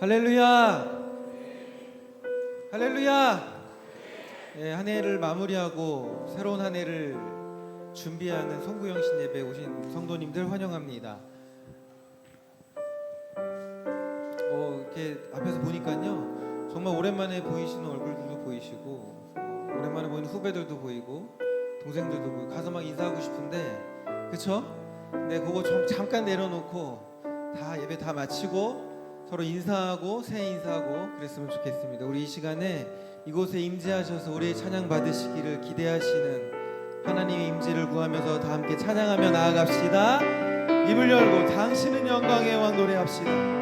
할렐루야! 할렐루야! 네, 한 해를 마무리하고 새로운 한 해를 준비하는 송구영신 예배에 오신 성도님들 환영합니다. 이렇게 앞에서 보니까요, 정말 오랜만에 보이시는 얼굴들도 보이시고, 오랜만에 보이는 후배들도 보이고, 동생들도 보이고, 가서 막 인사하고 싶은데, 그쵸? 근데 그거 좀 잠깐 내려놓고 다 예배 다 마치고 서로 인사하고 새해 인사하고 그랬으면 좋겠습니다. 우리 이 시간에 이곳에 임재하셔서 우리의 찬양 받으시기를 기대하시는 하나님의 임재를 구하면서 다 함께 찬양하며 나아갑시다. 입을 열고 당신은 영광의 왕 노래합시다.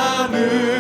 영광을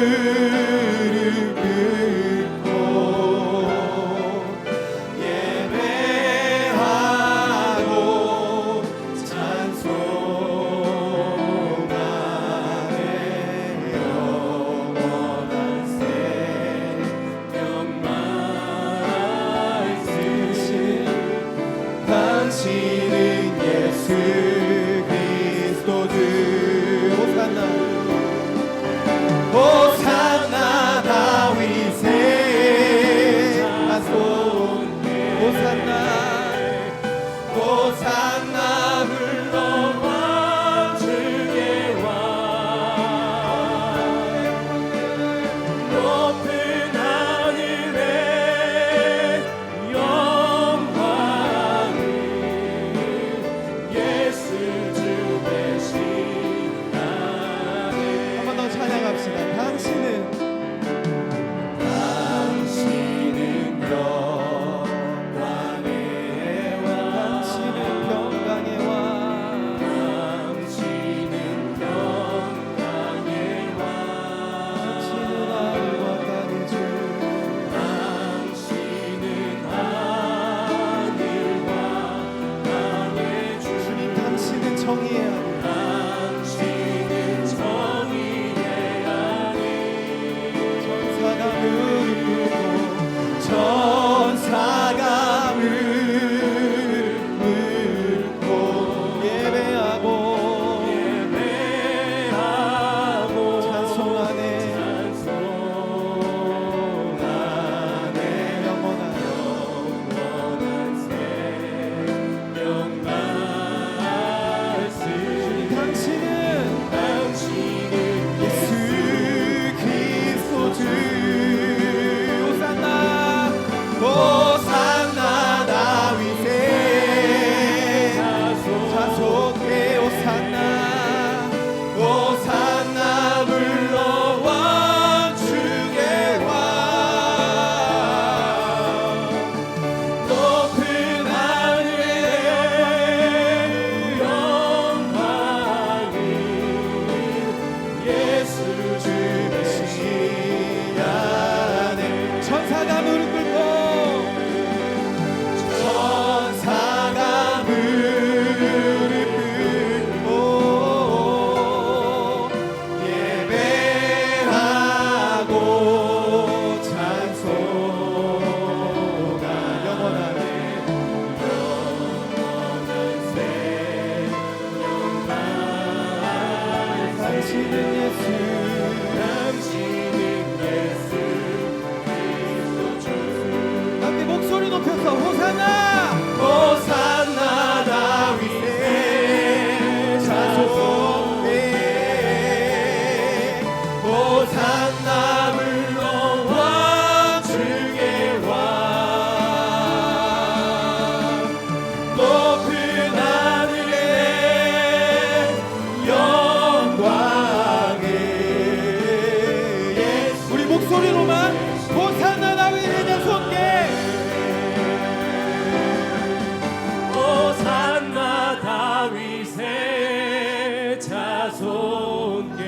손께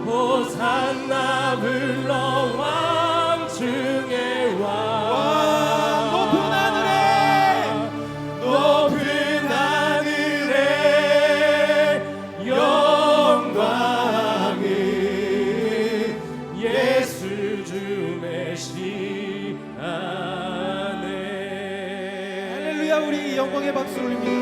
호산나 불러 왕중의 왕 높은 하늘에 영광을 예수 주 메시아네. 할렐루야. 우리 영광의 박수를 올립니다.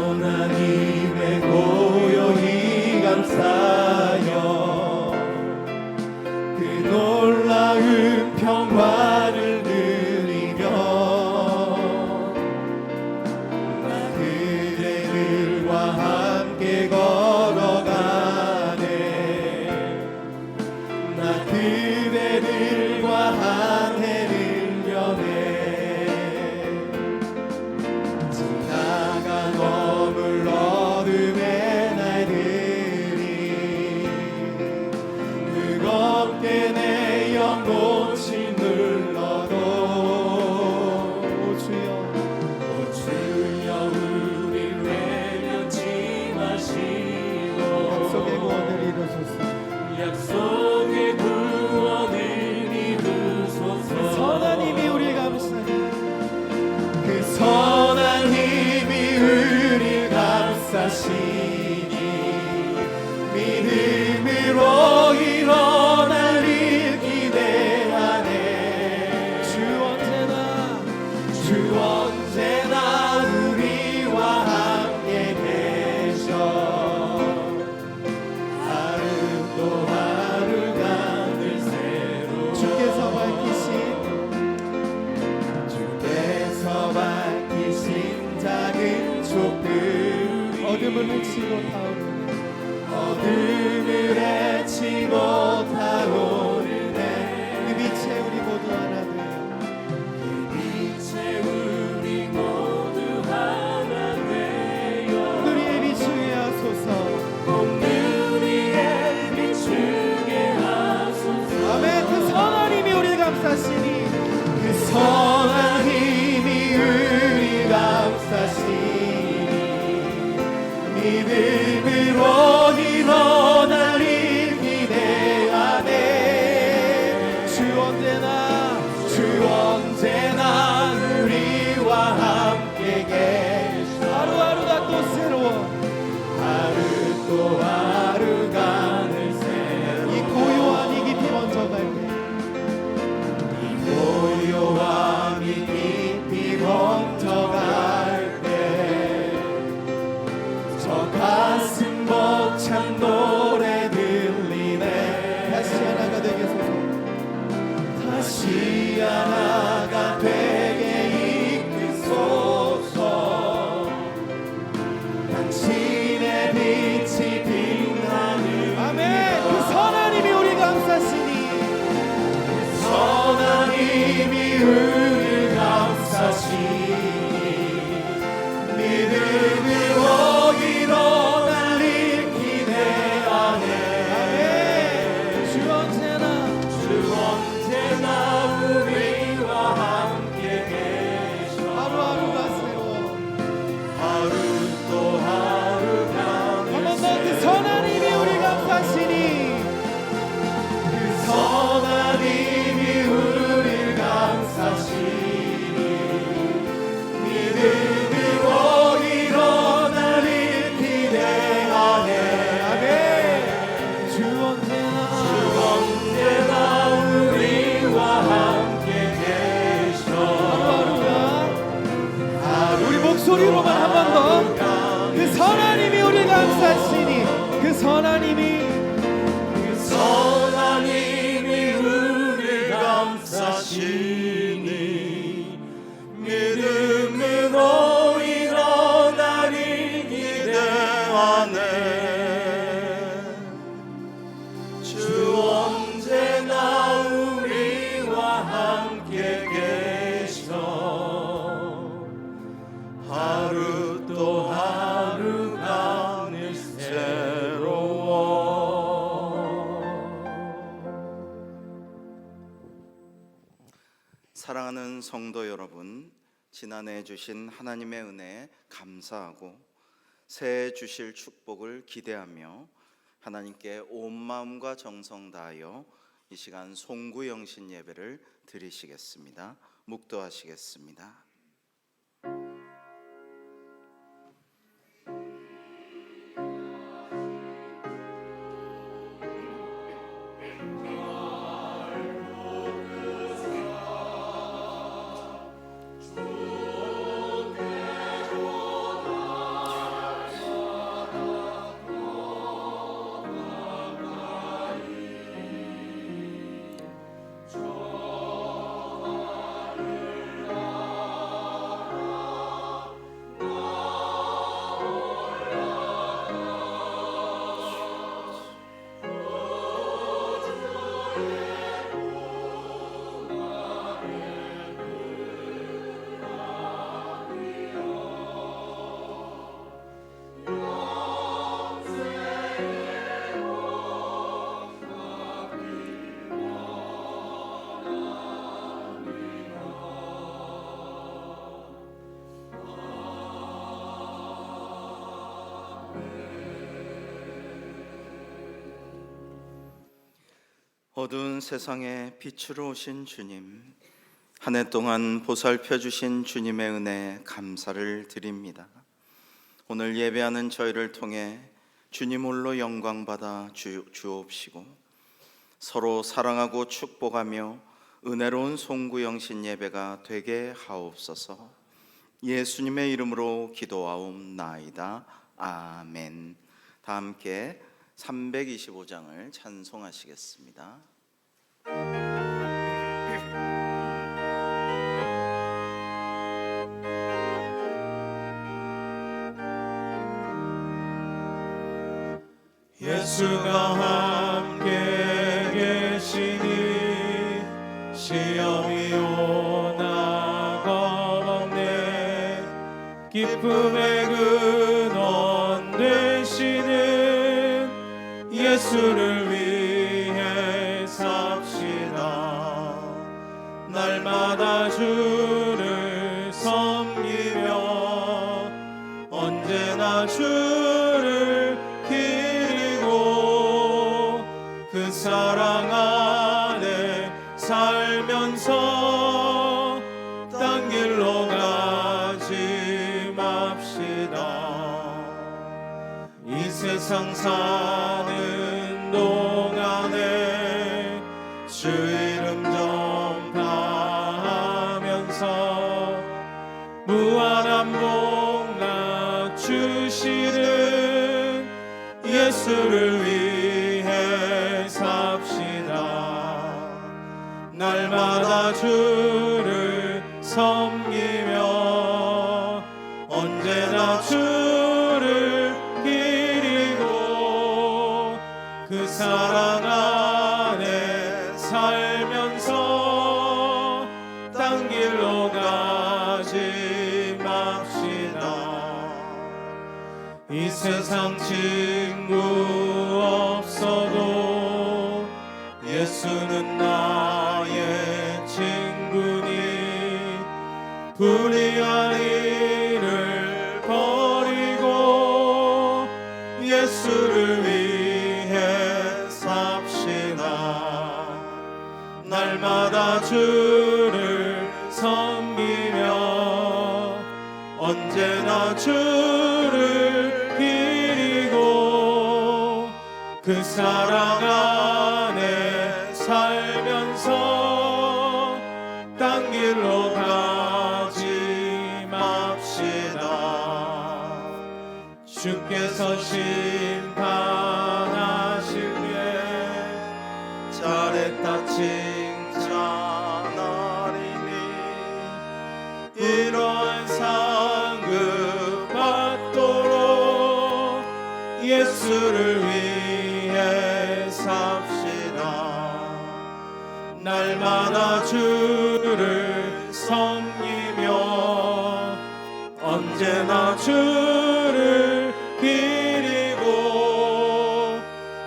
하나님의 고요히 감사여 그 놀라운 평화를 누리며 나 그대들과 함께 걸어가네. 나 그대들과 한 해를 여네. 머물 어둠의 날들이 무겁게 내 영 놓친 눌러도 오 주여 우리 외면치 마시고 약속의 구원을 이루소서. 약속의 구원을 이루소서. 선한 힘이 우리 감싸니 그 선한 힘이 우리 감싸시니 믿음으로 일어날 일 기대하네. 주 언제나 우리와 함께 계셔. 하루 또 하루가 늘 새로워. 주께서 밝히신 작은 촛불 어둠을 헤치고 타오르네. 그 빛에 우리 모두 하나 되어 오늘의 비추게 하소서. 아멘. 그 선한 힘이 우리 감싸시니 그 선한 힘이 우리 감싸시니 믿음으로 일어날 일 기대하네. 주 언제나 우리와 함께 계셔. 하루하루가 또 새로워. 하루 또 하루가 늘 새로워. 이 고요함이 깊이 먼저 갈 때 이 고요함이 깊이 먼저 갈 때 저 가슴 벅찬 노래 들리네. 다시 하나가 되게 소서. 다시 하나가 되게 이끄소서. 당신의 빛이 빛나는 아멘. 그 선한 힘이 우리 감싸시니 선한 힘이 우리 감싸시니 믿음으로 일어날 일 기대하네. 아멘. 주 언제나 우리와 함께 계셔. 하루하루가 새로워. 하루 또 하루가 한 번 더 그 선한 힘이 우리 감싸시니 그 선한 힘이 우리 감싸시니 믿음으로 일어날 일 기대하네. 아멘. 주 언제나 우리와 함께 계셔. 하루하루가 우리 목소리로만 한 번 더 그 선한 힘이 우리 감싸시니 그 선한 힘이 우리 감싸시니 믿음으로 일어날 일 기대하네. 주 언제나 우리와 함께 계셔. 하루 또 하루가 새로워. 사랑하는 성도 여러분, 지난해 주신 하나님의 은혜에 감사하고 새해 주실 축복을 기대하며 하나님께 온 마음과 정성 다하여 이 시간 송구영신 예배를 드리시겠습니다. 묵도하시겠습니다. 어두운 세상에 빛으로 오신 주님, 한 해 동안 보살펴 주신 주님의 은혜에 감사를 드립니다. 오늘 예배하는 저희를 통해 주님 홀로 영광받아 주옵시고 서로 사랑하고 축복하며 은혜로운 송구영신 예배가 되게 하옵소서. 예수님의 이름으로 기도하옵나이다. 아멘. 다 함께 325장을 찬송하시겠습니다. 예수가 함께 계시니 시험이 오나 겁없네. 기쁨의 근원 되시는 예수를 위해 삽시다. 날마다 주를 섬기며 언제나 주를 기리고 그 사랑 안에 살면서 딴 길로 가지 맙시다. 이 세상 사는 동안에 주 이름 전파하면서 무한한 복락 주시는 예수를 위해 삽시다. 날마다 주를 섬기며 언제나 주를 기리고 그 사랑 안에 살면서 딴 길로 가지 맙시다. 이 세상 친구 없어도 예수는 나의 친구니 불의한 일을 버리고 예수를 위해 삽시다. 날마다 주를 섬기며 언제나 주를 기리고 그 사랑 안에 살면서 딴 길로 가지 맙시다. 주께서 심판하실 때 잘했다 칭찬하리니 이러한 상급 받도록 예수를 위해 삽시다. 날마다 주를 섬기며 언제나 주를 기리고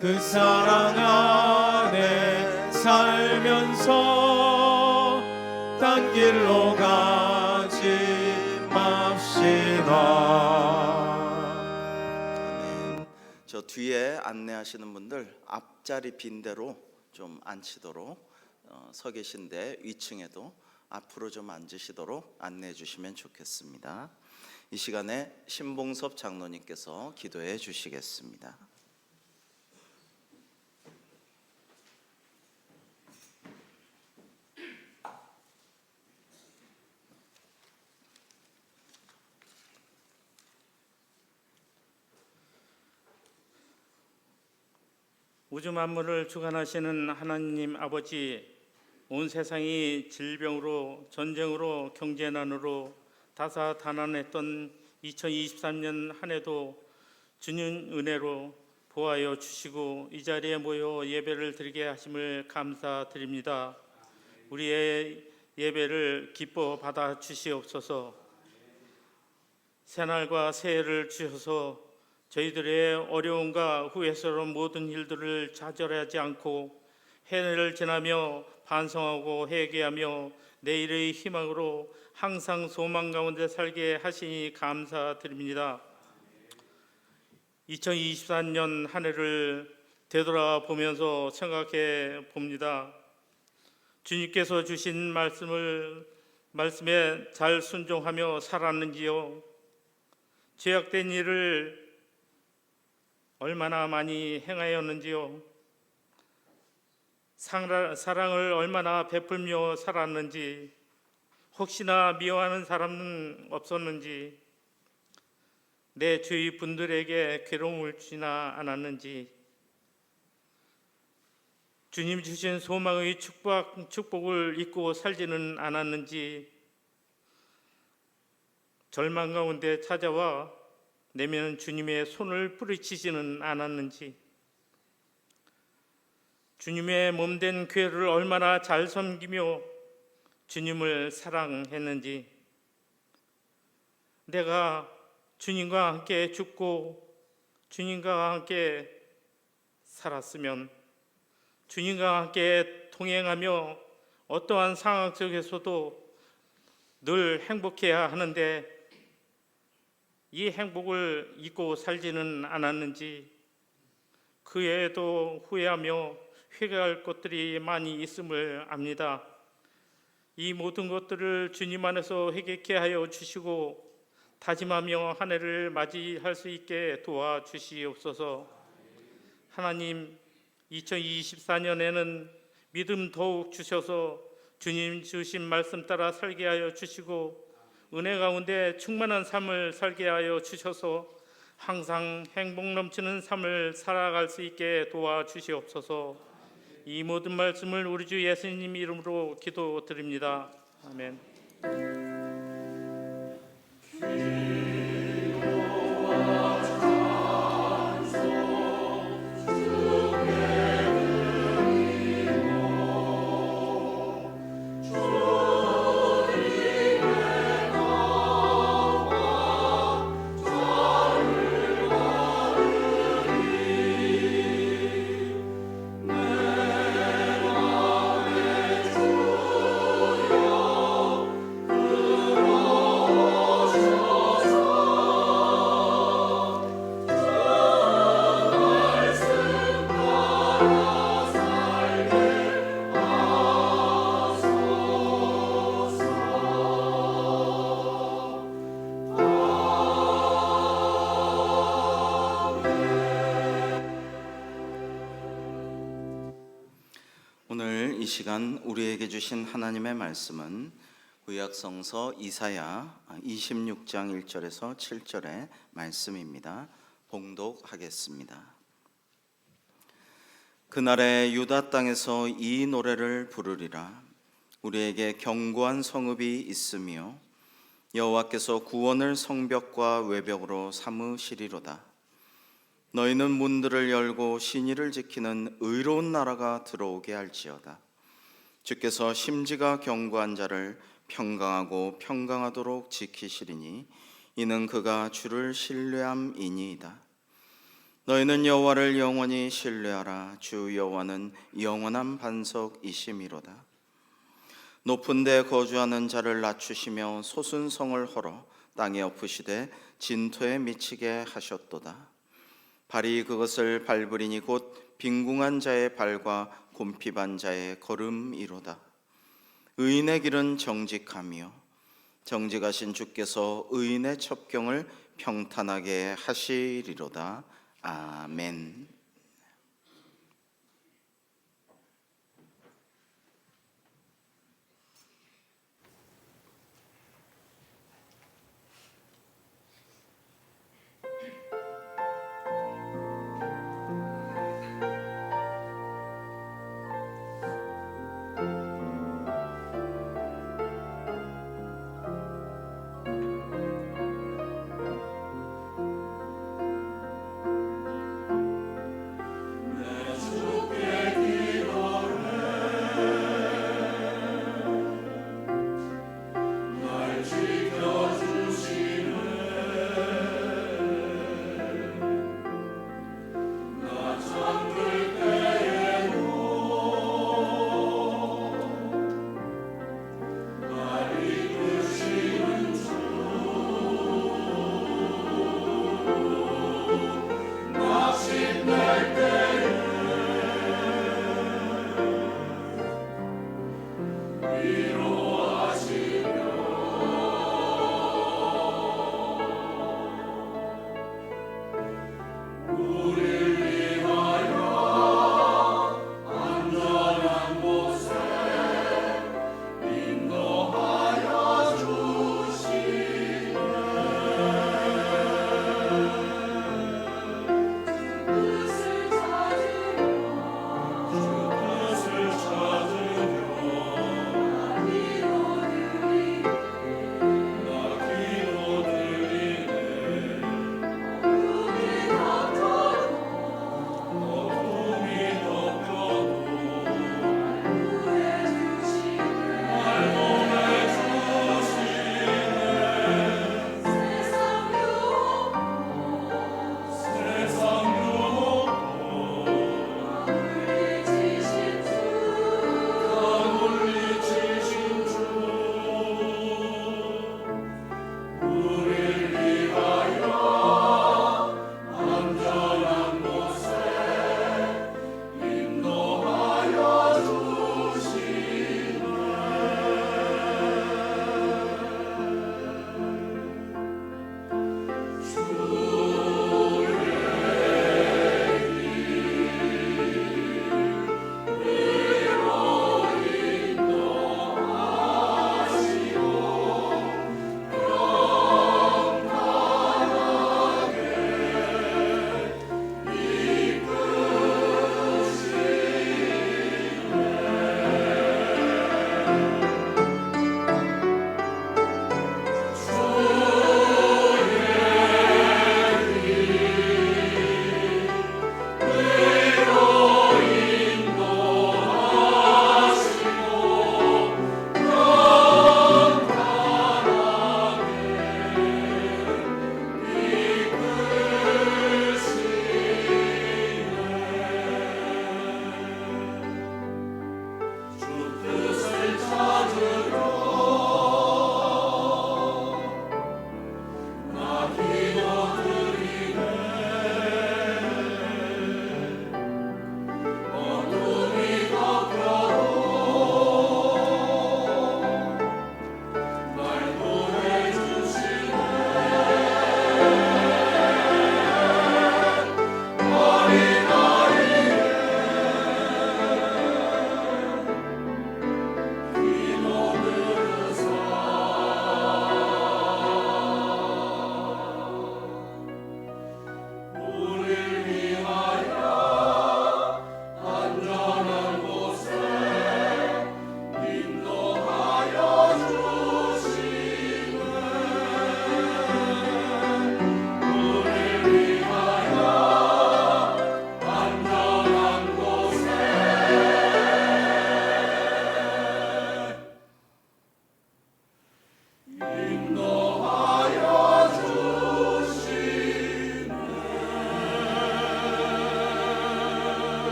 그 사랑 안에 살면서 딴 길로 가지 맙시다. 아멘. 저 뒤에 안내하시는 분들 앞자리 빈 대로 좀 앉히도록 서 계신데 위층에도 앞으로 좀 앉으시도록 안내해 주시면 좋겠습니다. 이 시간에 신봉섭 장로님께서 기도해 주시겠습니다. 우주 만물을 주관하시는 하나님 아버지, 온 세상이 질병으로, 전쟁으로, 경제난으로 다사다난했던 2023년 한 해도 주님 은혜로 보하여 주시고 이 자리에 모여 예배를 드리게 하심을 감사드립니다. 우리의 예배를 기뻐 받아 주시옵소서. 새날과 새해를 주셔서 저희들의 어려움과 후회스러운 모든 일들을 좌절하지 않고 해를 지나며 반성하고 회개하며 내일의 희망으로 항상 소망 가운데 살게 하시니 감사드립니다. 2024년 한 해를 되돌아보면서 생각해 봅니다. 주님께서 주신 말씀에 잘 순종하며 살았는지요? 죄악된 일을 얼마나 많이 행하였는지요? 사랑을 얼마나 베풀며 살았는지, 혹시나 미워하는 사람은 없었는지, 내 주위 분들에게 괴로움을 주지나 않았는지, 주님 주신 소망의 축복을 잊고 살지는 않았는지, 절망 가운데 찾아와 내면 주님의 손을 뿌리치지는 않았는지, 주님의 몸된 교회를 얼마나 잘 섬기며 주님을 사랑했는지, 내가 주님과 함께 죽고 주님과 함께 살았으면, 주님과 함께 동행하며 어떠한 상황 속에서도 늘 행복해야 하는데 이 행복을 잊고 살지는 않았는지, 그 외에도 후회하며 회개할 것들이 많이 있음을 압니다. 이 모든 것들을 주님 안에서 회개케 하여 주시고 다짐하며 한 해를 맞이할 수 있게 도와주시옵소서. 하나님, 2024년에는 믿음 더욱 주셔서 주님 주신 말씀 따라 살게 하여 주시고 은혜 가운데 충만한 삶을 살게 하여 주셔서 항상 행복 넘치는 삶을 살아갈 수 있게 도와주시옵소서. 이 모든 말씀을 우리 주 예수님 이름으로 기도드립니다. 아멘. 오늘 이 시간 우리에게 주신 하나님의 말씀은 구약성서 이사야 26장 1절에서 7절의 말씀입니다. 봉독하겠습니다. 그날에 유다 땅에서 이 노래를 부르리라. 우리에게 견고한 성읍이 있으며 여호와께서 구원을 성벽과 외벽으로 삼으시리로다. 너희는 문들을 열고 신의를 지키는 의로운 나라가 들어오게 할지어다. 주께서 심지가 견고한 자를 평강하고 평강하도록 지키시리니 이는 그가 주를 신뢰함이니이다. 너희는 여호와를 영원히 신뢰하라. 주 여호와는 영원한 반석이심이로다. 높은 데 거주하는 자를 낮추시며 소순성을 헐어 땅에 엎으시되 진토에 미치게 하셨도다. 발이 그것을 밟으리니 곧 빈궁한 자의 발과 곰핍한 자의 걸음이로다. 의인의 길은 정직하며 정직하신 주께서 의인의 첩경을 평탄하게 하시리로다. 아멘.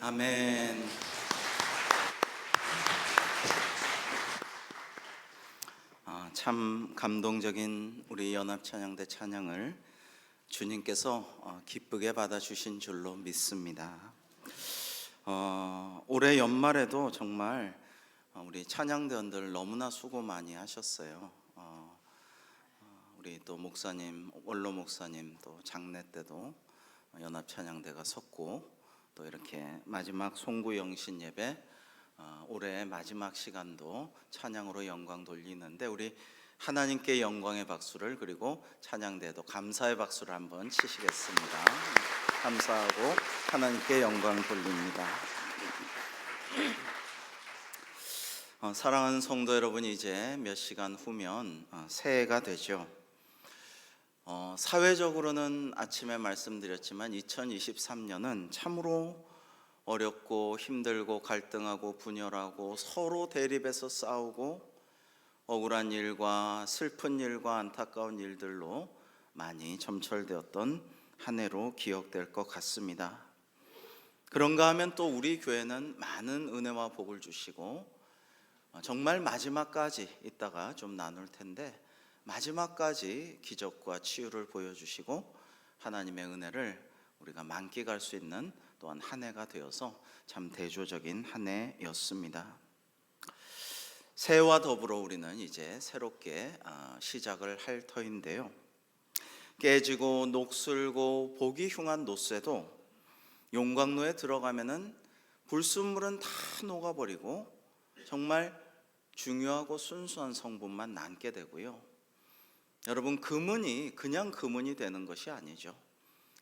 아멘. 참 감동적인 우리 연합찬양대 찬양을 주님께서 기쁘게 받아주신 줄로 믿습니다. 올해 연말에도 정말 우리 찬양대원들 너무나 수고 많이 하셨어요. 우리 또 목사님, 원로 목사님 또 장례 때도 연합찬양대가 섰고, 또 이렇게 마지막 송구 영신 예배 올해 마지막 시간도 찬양으로 영광 돌리는데, 우리 하나님께 영광의 박수를, 그리고 찬양대도 감사의 박수를 한번 치시겠습니다. 감사하고 하나님께 영광 돌립니다. 사랑하는 성도 여러분, 이제 몇 시간 후면 새해가 되죠. 사회적으로는 아침에 말씀드렸지만 2023년은 참으로 어렵고 힘들고 갈등하고 분열하고 서로 대립해서 싸우고 억울한 일과 슬픈 일과 안타까운 일들로 많이 점철되었던 한 해로 기억될 것 같습니다. 그런가 하면 또 우리 교회는 많은 은혜와 복을 주시고 정말 마지막까지 이따가 좀 나눌 텐데, 마지막까지 기적과 치유를 보여주시고 하나님의 은혜를 우리가 만끽할 수 있는 또한 한 해가 되어서 참 대조적인 한 해였습니다. 새해와 더불어 우리는 이제 새롭게 시작을 할 터인데요, 깨지고 녹슬고 보기 흉한 노쇠도 용광로에 들어가면은 불순물은 다 녹아버리고 정말 중요하고 순수한 성분만 남게 되고요. 여러분, 금은이 그냥 금은이 되는 것이 아니죠.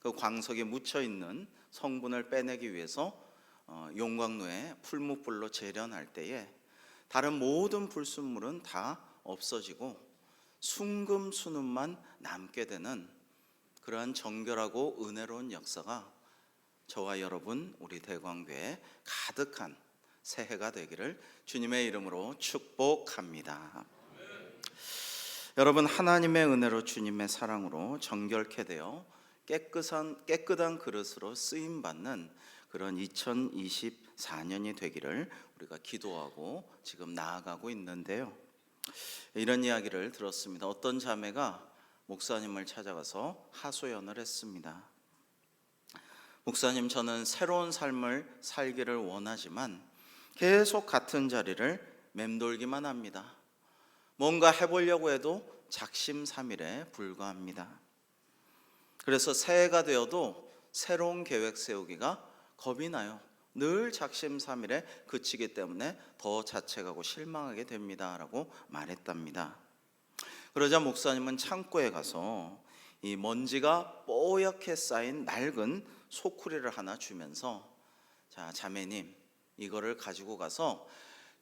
그 광석에 묻혀 있는 성분을 빼내기 위해서 용광로에 풀무불로 재련할 때에 다른 모든 불순물은 다 없어지고 순금순음만 남게 되는 그러한 정결하고 은혜로운 역사가 저와 여러분, 우리 대광교회에 가득한 새해가 되기를 주님의 이름으로 축복합니다. 여러분, 하나님의 은혜로 주님의 사랑으로 정결케 되어 깨끗한 그릇으로 쓰임받는 그런 2024년이 되기를 우리가 기도하고 지금 나아가고 있는데요, 이런 이야기를 들었습니다. 어떤 자매가 목사님을 찾아가서 하소연을 했습니다. 목사님, 저는 새로운 삶을 살기를 원하지만 계속 같은 자리를 맴돌기만 합니다. 뭔가 해보려고 해도 작심삼일에 불과합니다. 그래서 새해가 되어도 새로운 계획 세우기가 겁이 나요. 늘 작심삼일에 그치기 때문에 더 자책하고 실망하게 됩니다 라고 말했답니다. 그러자 목사님은 창고에 가서 이 먼지가 뽀얗게 쌓인 낡은 소쿠리를 하나 주면서, 자, 자매님, 이거를 가지고 가서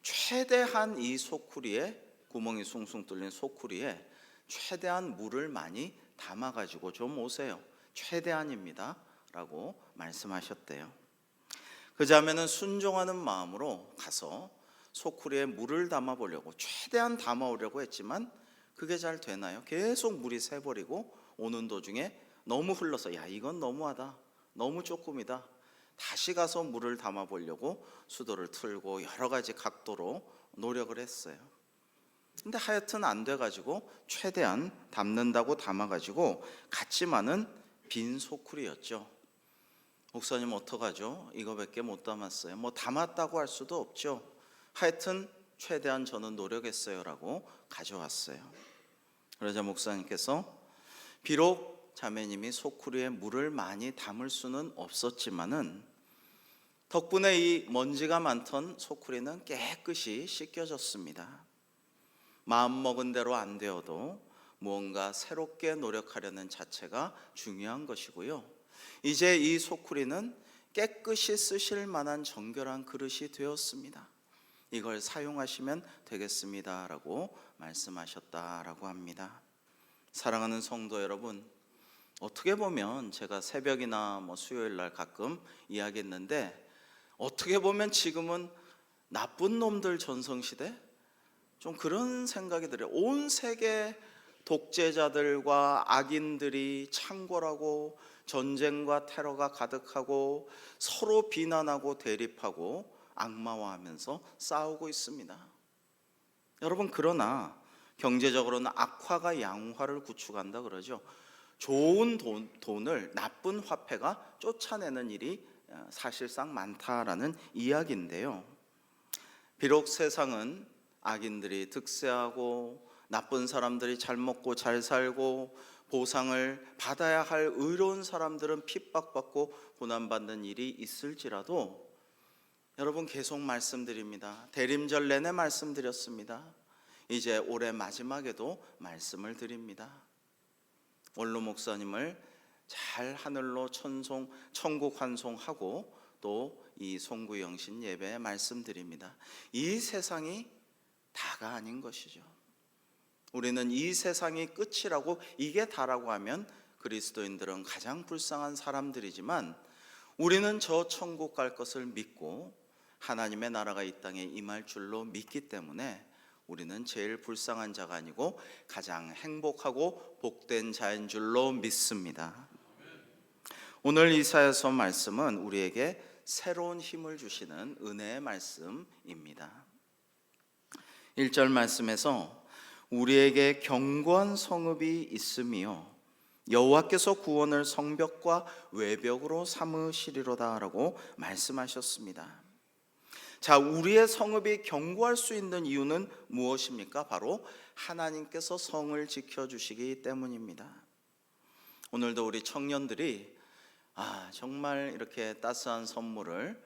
최대한 이 소쿠리에, 구멍이 숭숭 뚫린 소쿠리에 최대한 물을 많이 담아가지고 좀 오세요. 최대한입니다 라고 말씀하셨대요. 그 자매는 순종하는 마음으로 가서 소쿠리에 물을 담아보려고 최대한 담아오려고 했지만 그게 잘 되나요? 계속 물이 새버리고 오는 도중에 너무 흘러서, 야, 이건 너무하다, 너무 조금이다, 다시 가서 물을 담아보려고 수도를 틀고 여러 가지 각도로 노력을 했어요. 근데 하여튼 안 돼가지고 최대한 담는다고 담아가지고 같지만은 빈 소쿠리였죠. 목사님, 어떡하죠? 이거밖에 못 담았어요. 뭐 담았다고 할 수도 없죠. 하여튼 최대한 저는 노력했어요 라고 가져왔어요. 그러자 목사님께서 비록 자매님이 소쿠리에 물을 많이 담을 수는 없었지만은 덕분에 이 먼지가 많던 소쿠리는 깨끗이 씻겨졌습니다. 마음먹은 대로 안 되어도 무언가 새롭게 노력하려는 자체가 중요한 것이고요, 이제 이 소쿠리는 깨끗이 쓰실 만한 정결한 그릇이 되었습니다. 이걸 사용하시면 되겠습니다 라고 말씀하셨다라고 합니다. 사랑하는 성도 여러분, 어떻게 보면 제가 새벽이나 수요일 날 가끔 이야기했는데, 어떻게 보면 지금은 나쁜 놈들 전성시대, 좀 그런 생각이 들어요. 온 세계 독재자들과 악인들이 창궐하고 전쟁과 테러가 가득하고 서로 비난하고 대립하고 악마화하면서 싸우고 있습니다. 여러분, 그러나 경제적으로는 악화가 양화를 구축한다 그러죠. 좋은 돈을 나쁜 화폐가 쫓아내는 일이 사실상 많다라는 이야기인데요. 비록 세상은 악인들이 득세하고 나쁜 사람들이 잘 먹고 잘 살고 보상을 받아야 할 의로운 사람들은 핍박받고 고난받는 일이 있을지라도 여러분, 계속 말씀드립니다. 대림절 내내 말씀드렸습니다. 이제 올해 마지막에도 말씀을 드립니다. 원로 목사님을 잘 하늘로 천국 환송하고 또 이 송구영신 예배에 말씀드립니다. 이 세상이 다가 아닌 것이죠. 우리는 이 세상이 끝이라고, 이게 다라고 하면 그리스도인들은 가장 불쌍한 사람들이지만 우리는 저 천국 갈 것을 믿고 하나님의 나라가 이 땅에 임할 줄로 믿기 때문에 우리는 제일 불쌍한 자가 아니고 가장 행복하고 복된 자인 줄로 믿습니다. 오늘 이사야서 말씀은 우리에게 새로운 힘을 주시는 은혜의 말씀입니다. 1절 말씀에서 우리에게 견고한 성읍이 있으며 여호와께서 구원을 성벽과 외벽으로 삼으시리로다 라고 말씀하셨습니다. 자, 우리의 성읍이 견고할 수 있는 이유는 무엇입니까? 바로 하나님께서 성을 지켜주시기 때문입니다. 오늘도 우리 청년들이 정말 이렇게 따스한 선물을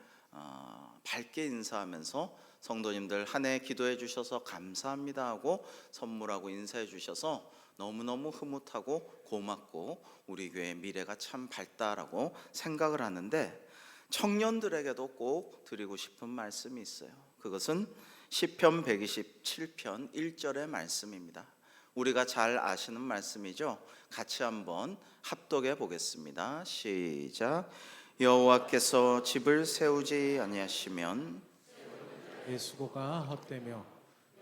밝게 인사하면서 성도님들 한 해 기도해 주셔서 감사합니다 하고 선물하고 인사해 주셔서 너무너무 흐뭇하고 고맙고 우리 교회의 미래가 참 밝다라고 생각을 하는데, 청년들에게도 꼭 드리고 싶은 말씀이 있어요. 그것은 시편 127편 1절의 말씀입니다. 우리가 잘 아시는 말씀이죠. 같이 한번 합독해 보겠습니다. 시작. 여호와께서 집을 세우지 아니하시면 수고가 헛되며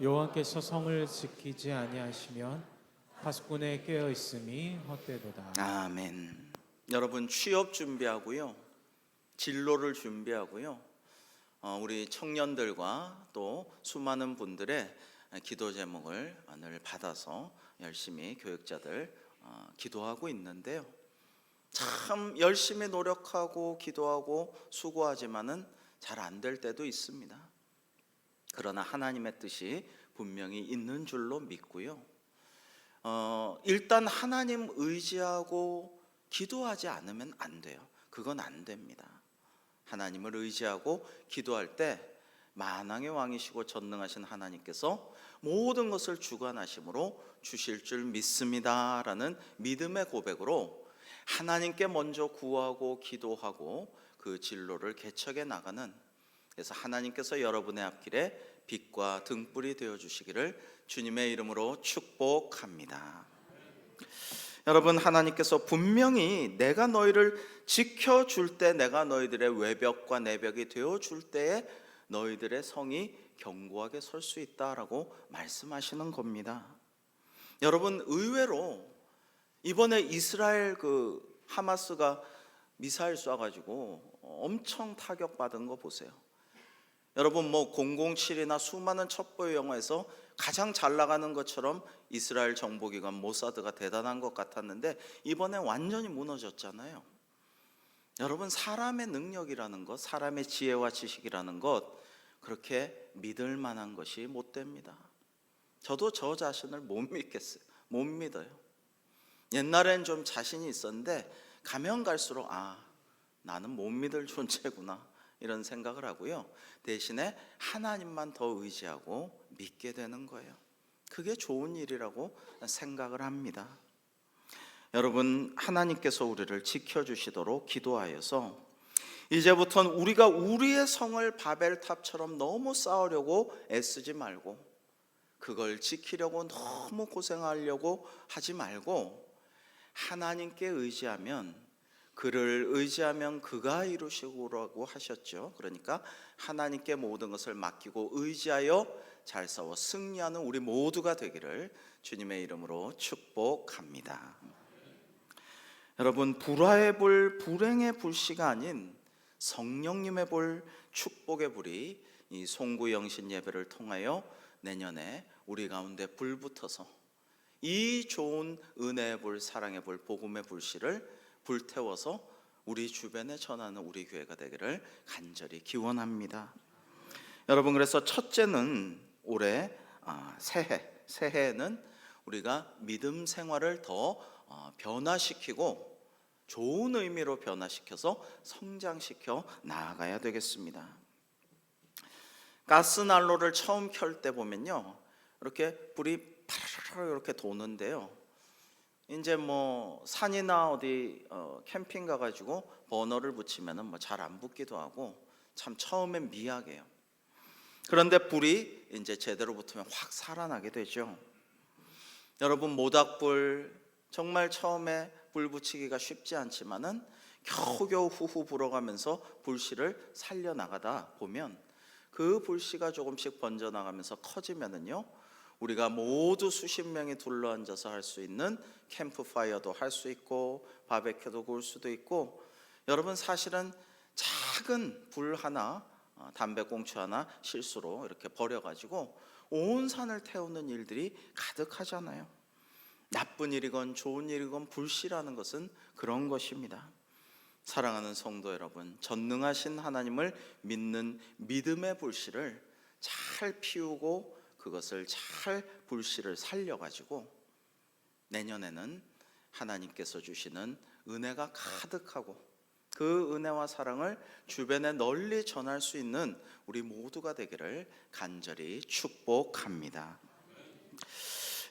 여호와께서 성을 지키지 아니하시면 파수꾼에 깨어 있음이 헛되도다. 아멘. 여러분, 취업 준비하고요, 진로를 준비하고요, 우리 청년들과 또 수많은 분들의 기도 제목을 늘 받아서 열심히 교육자들 기도하고 있는데요, 참 열심히 노력하고 기도하고 수고하지만은 잘 안 될 때도 있습니다. 그러나 하나님의 뜻이 분명히 있는 줄로 믿고요, 일단 하나님 의지하고 기도하지 않으면 안 돼요. 그건 안 됩니다. 하나님을 의지하고 기도할 때 만왕의 왕이시고 전능하신 하나님께서 모든 것을 주관하심으로 주실 줄 믿습니다 라는 믿음의 고백으로 하나님께 먼저 구하고 기도하고 그 진로를 개척해 나가는, 그래서 하나님께서 여러분의 앞길에 빛과 등불이 되어 주시기를 주님의 이름으로 축복합니다. 여러분, 하나님께서 분명히 내가 너희를 지켜줄 때, 내가 너희들의 외벽과 내벽이 되어줄 때에 너희들의 성이 견고하게 설 수 있다라고 말씀하시는 겁니다. 여러분, 의외로 이번에 이스라엘 하마스가 미사일 쏴가지고 엄청 타격받은 거 보세요. 여러분, 007이나 수많은 첩보의 영화에서 가장 잘 나가는 것처럼 이스라엘 정보기관 모사드가 대단한 것 같았는데 이번에 완전히 무너졌잖아요. 여러분, 사람의 능력이라는 것, 사람의 지혜와 지식이라는 것, 그렇게 믿을 만한 것이 못 됩니다. 저도 저 자신을 못 믿겠어요. 못 믿어요. 옛날엔 좀 자신이 있었는데 가면 갈수록 나는 못 믿을 존재구나 이런 생각을 하고요, 대신에 하나님만 더 의지하고 믿게 되는 거예요. 그게 좋은 일이라고 생각을 합니다. 여러분, 하나님께서 우리를 지켜주시도록 기도하여서 이제부터는 우리가 우리의 성을 바벨탑처럼 너무 쌓으려고 애쓰지 말고, 그걸 지키려고 너무 고생하려고 하지 말고, 하나님께 의지하면, 그를 의지하면 그가 이루시고라고 하셨죠. 그러니까 하나님께 모든 것을 맡기고 의지하여 잘 싸워 승리하는 우리 모두가 되기를 주님의 이름으로 축복합니다. 여러분, 불화의 불, 불행의 불씨가 아닌 성령님의 불, 축복의 불이 이 송구영신 예배를 통하여 내년에 우리 가운데 불붙어서 이 좋은 은혜의 불, 사랑의 불, 복음의 불씨를 불태워서 우리 주변에 전하는 우리 교회가 되기를 간절히 기원합니다. 여러분, 그래서 첫째는 올해 새해에는 우리가 믿음 생활을 더 변화시키고 좋은 의미로 변화시켜서 성장시켜 나아가야 되겠습니다. 가스난로를 처음 켤 때 보면요, 이렇게 불이 파르르 이렇게 도는데요, 이제 뭐 산이나 어디 캠핑 가가지고 버너를 붙이면은 뭐 잘 안 붙기도 하고 참 처음엔 미약해요. 그런데 불이 이제 제대로 붙으면 확 살아나게 되죠. 여러분, 모닥불 정말 처음에 불 붙이기가 쉽지 않지만은 겨우겨우 후후 불어가면서 불씨를 살려나가다 보면 그 불씨가 조금씩 번져나가면서 커지면은요, 우리가 모두 수십 명이 둘러앉아서 할 수 있는 캠프파이어도 할 수 있고 바베큐도 구울 수도 있고, 여러분 사실은 작은 불 하나, 담배꽁초 하나 실수로 이렇게 버려가지고 온 산을 태우는 일들이 가득하잖아요. 나쁜 일이건 좋은 일이건 불씨라는 것은 그런 것입니다. 사랑하는 성도 여러분, 전능하신 하나님을 믿는 믿음의 불씨를 잘 피우고 그것을 잘 불씨를 살려가지고 내년에는 하나님께서 주시는 은혜가 가득하고 그 은혜와 사랑을 주변에 널리 전할 수 있는 우리 모두가 되기를 간절히 축복합니다.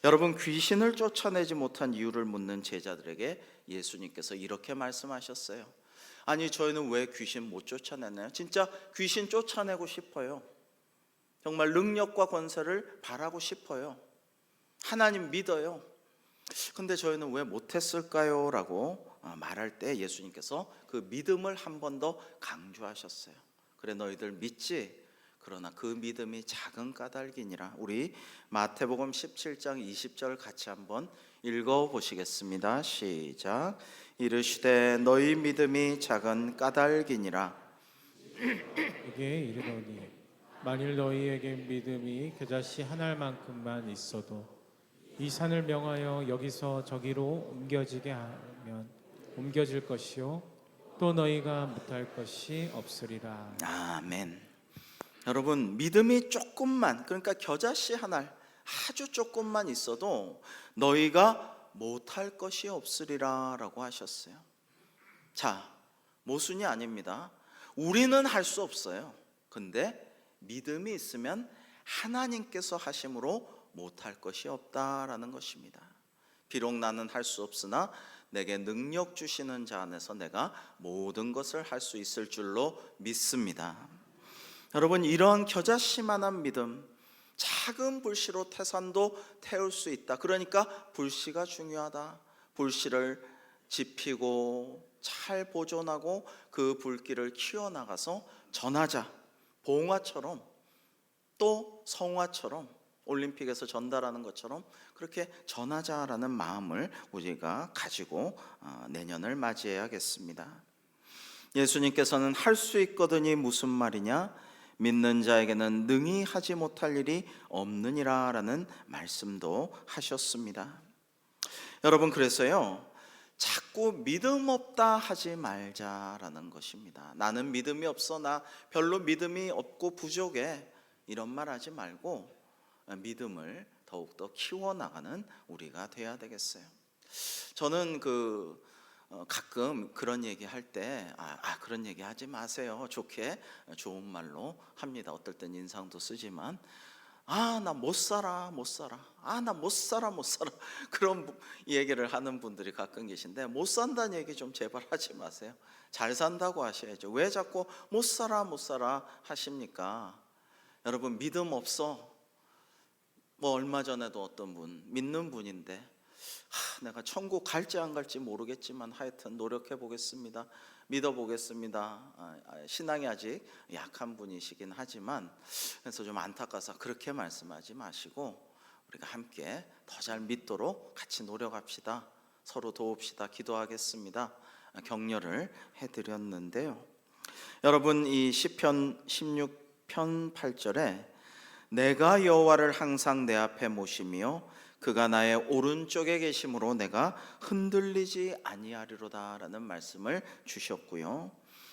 여러분, 귀신을 쫓아내지 못한 이유를 묻는 제자들에게 예수님께서 이렇게 말씀하셨어요. 아니, 저희는 왜 귀신 못 쫓아내나요? 진짜 귀신 쫓아내고 싶어요. 정말 능력과 권세를 바라고 싶어요. 하나님 믿어요. 근데 저희는 왜 못했을까요? 라고 말할 때 예수님께서 그 믿음을 한 번 더 강조하셨어요. 그래, 너희들 믿지? 그러나 그 믿음이 작은 까닭이니라. 우리 마태복음 17장 20절 같이 한번 읽어보시겠습니다. 시작. 이르시되 너희 믿음이 작은 까닭이니라. 이게 이르노니 만일 너희에게 믿음이 겨자씨 한 알만큼만 있어도 이 산을 명하여 여기서 저기로 옮겨지게 하면 옮겨질 것이요 또 너희가 못할 것이 없으리라. 아멘. 여러분, 믿음이 조금만, 그러니까 겨자씨 한 알, 아주 조금만 있어도 너희가 못할 것이 없으리라 라고 하셨어요. 자, 모순이 아닙니다. 우리는 할 수 없어요. 근데 믿음이 있으면 하나님께서 하심으로 못할 것이 없다라는 것입니다. 비록 나는 할 수 없으나 내게 능력 주시는 자 안에서 내가 모든 것을 할 수 있을 줄로 믿습니다. 여러분, 이러한 겨자씨만한 믿음, 작은 불씨로 태산도 태울 수 있다. 그러니까 불씨가 중요하다. 불씨를 지피고 잘 보존하고 그 불길을 키워나가서 전하자. 봉화처럼 또 성화처럼 올림픽에서 전달하는 것처럼 그렇게 전하자라는 마음을 우리가 가지고 내년을 맞이해야겠습니다. 예수님께서는 할 수 있거든이 무슨 말이냐? 믿는 자에게는 능히 하지 못할 일이 없느니라 라는 말씀도 하셨습니다. 여러분, 그래서요, 자꾸 믿음 없다 하지 말자라는 것입니다. 나는 믿음이 없어, 나 별로 믿음이 없고 부족해, 이런 말 하지 말고 믿음을 더욱더 키워나가는 우리가 돼야 되겠어요. 저는 가끔 그런 얘기 할 때 그런 얘기 하지 마세요. 좋게 좋은 말로 합니다. 어떨 땐 인상도 쓰지만 나 못 살아 나 못 살아 그런 얘기를 하는 분들이 가끔 계신데, 못 산다는 얘기 좀 제발 하지 마세요. 잘 산다고 하셔야죠. 왜 자꾸 못 살아 하십니까? 여러분, 믿음 없어. 뭐 얼마 전에도 어떤 분, 믿는 분인데 내가 천국 갈지 안 갈지 모르겠지만 하여튼 노력해 보겠습니다. 믿어 보겠습니다. 신앙이 아직 약한 분이시긴 하지만, 그래서 좀 안타까워서 그렇게 말씀하지 마시고 우리가 함께 더 잘 믿도록 같이 노력합시다. 서로 도웁시다. 기도하겠습니다. 격려를 해드렸는데요. 여러분, 이 시편 16편 8절에 내가 여호와를 항상 내 앞에 모시며 그가 나의 오른쪽에 계심으로 내가 흔들리지 아니하리로다라는 말씀을 주셨고요.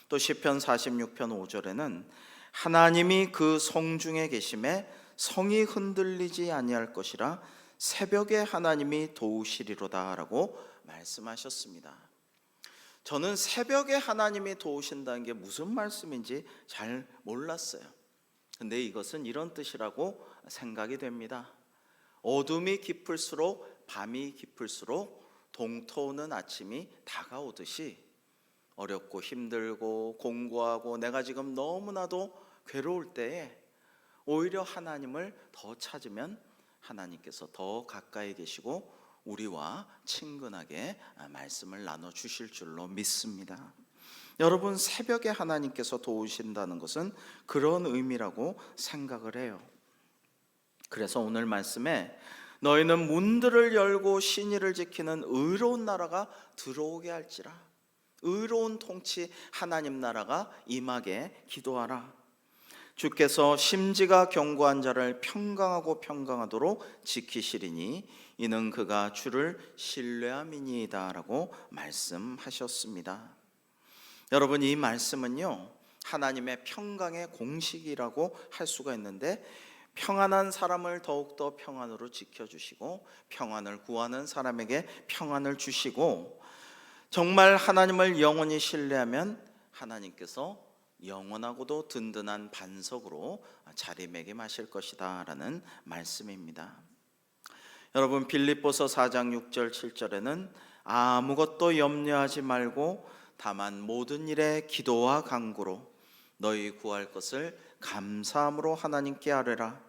또 시편 46편 5절에는 하나님이 그 성중에 계심에 성이 흔들리지 아니할 것이라 새벽에 하나님이 도우시리로다라고 말씀하셨습니다. 저는 새벽에 하나님이 도우신다는 게 무슨 말씀인지 잘 몰랐어요. 근데 이것은 이런 뜻이라고 생각이 됩니다. 어둠이 깊을수록, 밤이 깊을수록 동터오는 아침이 다가오듯이 어렵고 힘들고 공고하고 내가 지금 너무나도 괴로울 때에 오히려 하나님을 더 찾으면 하나님께서 더 가까이 계시고 우리와 친근하게 말씀을 나눠주실 줄로 믿습니다. 여러분, 새벽에 하나님께서 도우신다는 것은 그런 의미라고 생각을 해요. 그래서 오늘 말씀에 너희는 문들을 열고 신의를 지키는 의로운 나라가 들어오게 할지라, 의로운 통치 하나님 나라가 임하게 기도하라. 주께서 심지가 견고한 자를 평강하고 평강하도록 지키시리니 이는 그가 주를 신뢰함이니이다 라고 말씀하셨습니다. 여러분, 이 말씀은요, 하나님의 평강의 공식이라고 할 수가 있는데, 평안한 사람을 더욱더 평안으로 지켜주시고 평안을 구하는 사람에게 평안을 주시고, 정말 하나님을 영원히 신뢰하면 하나님께서 영원하고도 든든한 반석으로 자리매김하실 것이다 라는 말씀입니다. 여러분, 빌립보서 4장 6절 7절에는 아무것도 염려하지 말고 다만 모든 일에 기도와 간구로 너희 구할 것을 감사함으로 하나님께 아뢰라.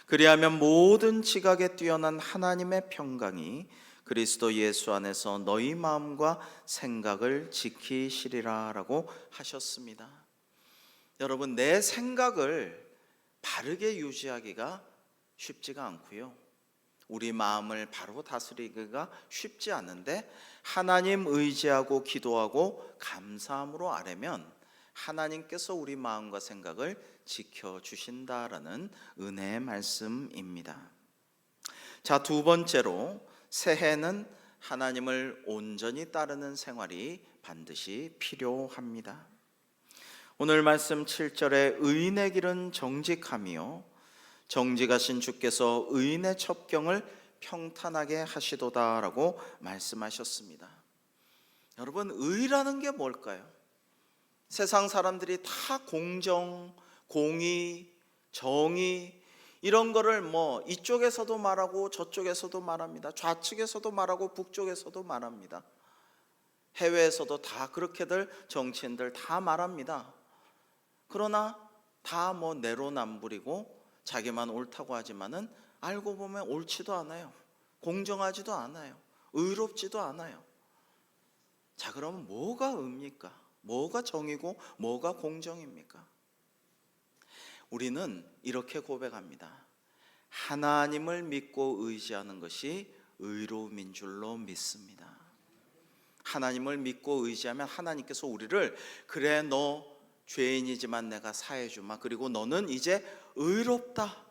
그리하면 모든 지각에 뛰어난 하나님의 평강이 그리스도 예수 안에서 너희 마음과 생각을 지키시리라 라고 하셨습니다. 여러분, 내 생각을 바르게 유지하기가 쉽지가 않고요, 우리 마음을 바로 다스리기가 쉽지 않은데 하나님 의지하고 기도하고 감사함으로 아뢰면 하나님께서 우리 마음과 생각을 지켜주신다라는 은혜의 말씀입니다. 자, 두 번째로 새해는 하나님을 온전히 따르는 생활이 반드시 필요합니다. 오늘 말씀 7절에 의인의 길은 정직하며 정직하신 주께서 의인의 첩경을 평탄하게 하시도다라고 말씀하셨습니다. 여러분, 의라는 게 뭘까요? 세상 사람들이 다 공정, 공의, 정의 이런 거를 이쪽에서도 말하고 저쪽에서도 말합니다. 좌측에서도 말하고 북쪽에서도 말합니다. 해외에서도 다 그렇게들 정치인들 다 말합니다. 그러나 다 내로남불이고 자기만 옳다고 하지만은 알고 보면 옳지도 않아요. 공정하지도 않아요. 의롭지도 않아요. 자, 그러면 뭐가 의입니까? 뭐가 정이고 뭐가 공정입니까? 우리는 이렇게 고백합니다. 하나님을 믿고 의지하는 것이 의로움인 줄로 믿습니다. 하나님을 믿고 의지하면 하나님께서 우리를 그래, 너 죄인이지만 내가 사해주마, 그리고 너는 이제 의롭다,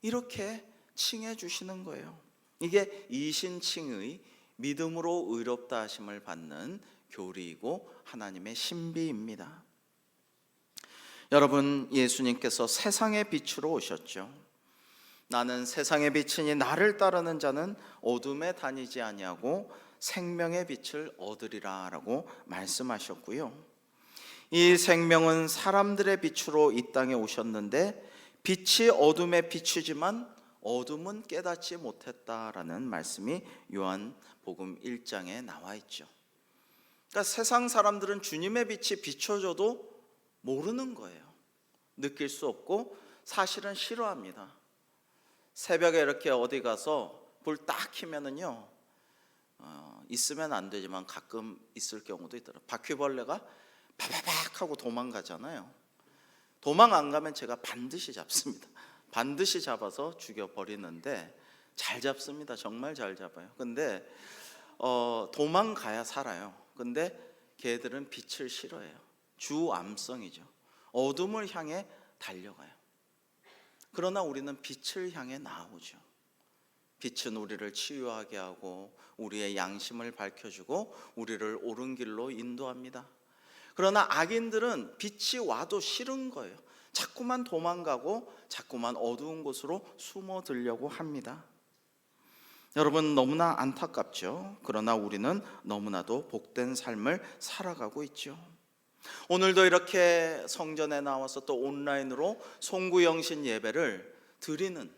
이렇게 칭해 주시는 거예요. 이게 이신칭의, 믿음으로 의롭다 하심을 받는 교리이고 하나님의 신비입니다. 여러분, 예수님께서 세상의 빛으로 오셨죠. 나는 세상의 빛이니 나를 따르는 자는 어둠에 다니지 아니하고 생명의 빛을 얻으리라 라고 말씀하셨고요, 이 생명은 사람들의 빛으로 이 땅에 오셨는데 빛이 어둠에 비추지만 어둠은 깨닫지 못했다라는 말씀이 요한복음 1장에 나와 있죠. 그러니까 세상 사람들은 주님의 빛이 비춰져도 모르는 거예요. 느낄 수 없고 사실은 싫어합니다. 새벽에 이렇게 어디 가서 불 딱 켜면은요, 있으면 안 되지만 가끔 있을 경우도 있더라고요. 바퀴벌레가 파바박 하고 도망가잖아요. 도망 안 가면 제가 반드시 잡습니다. 반드시 잡아서 죽여버리는데 잘 잡습니다. 정말 잘 잡아요. 근데 도망가야 살아요. 근데 걔들은 빛을 싫어해요. 주암성이죠. 어둠을 향해 달려가요. 그러나 우리는 빛을 향해 나오죠. 빛은 우리를 치유하게 하고 우리의 양심을 밝혀주고 우리를 옳은 길로 인도합니다. 그러나 악인들은 빛이 와도 싫은 거예요. 자꾸만 도망가고 자꾸만 어두운 곳으로 숨어들려고 합니다. 여러분, 너무나 안타깝죠. 그러나 우리는 너무나도 복된 삶을 살아가고 있죠. 오늘도 이렇게 성전에 나와서 또 온라인으로 송구영신 예배를 드리는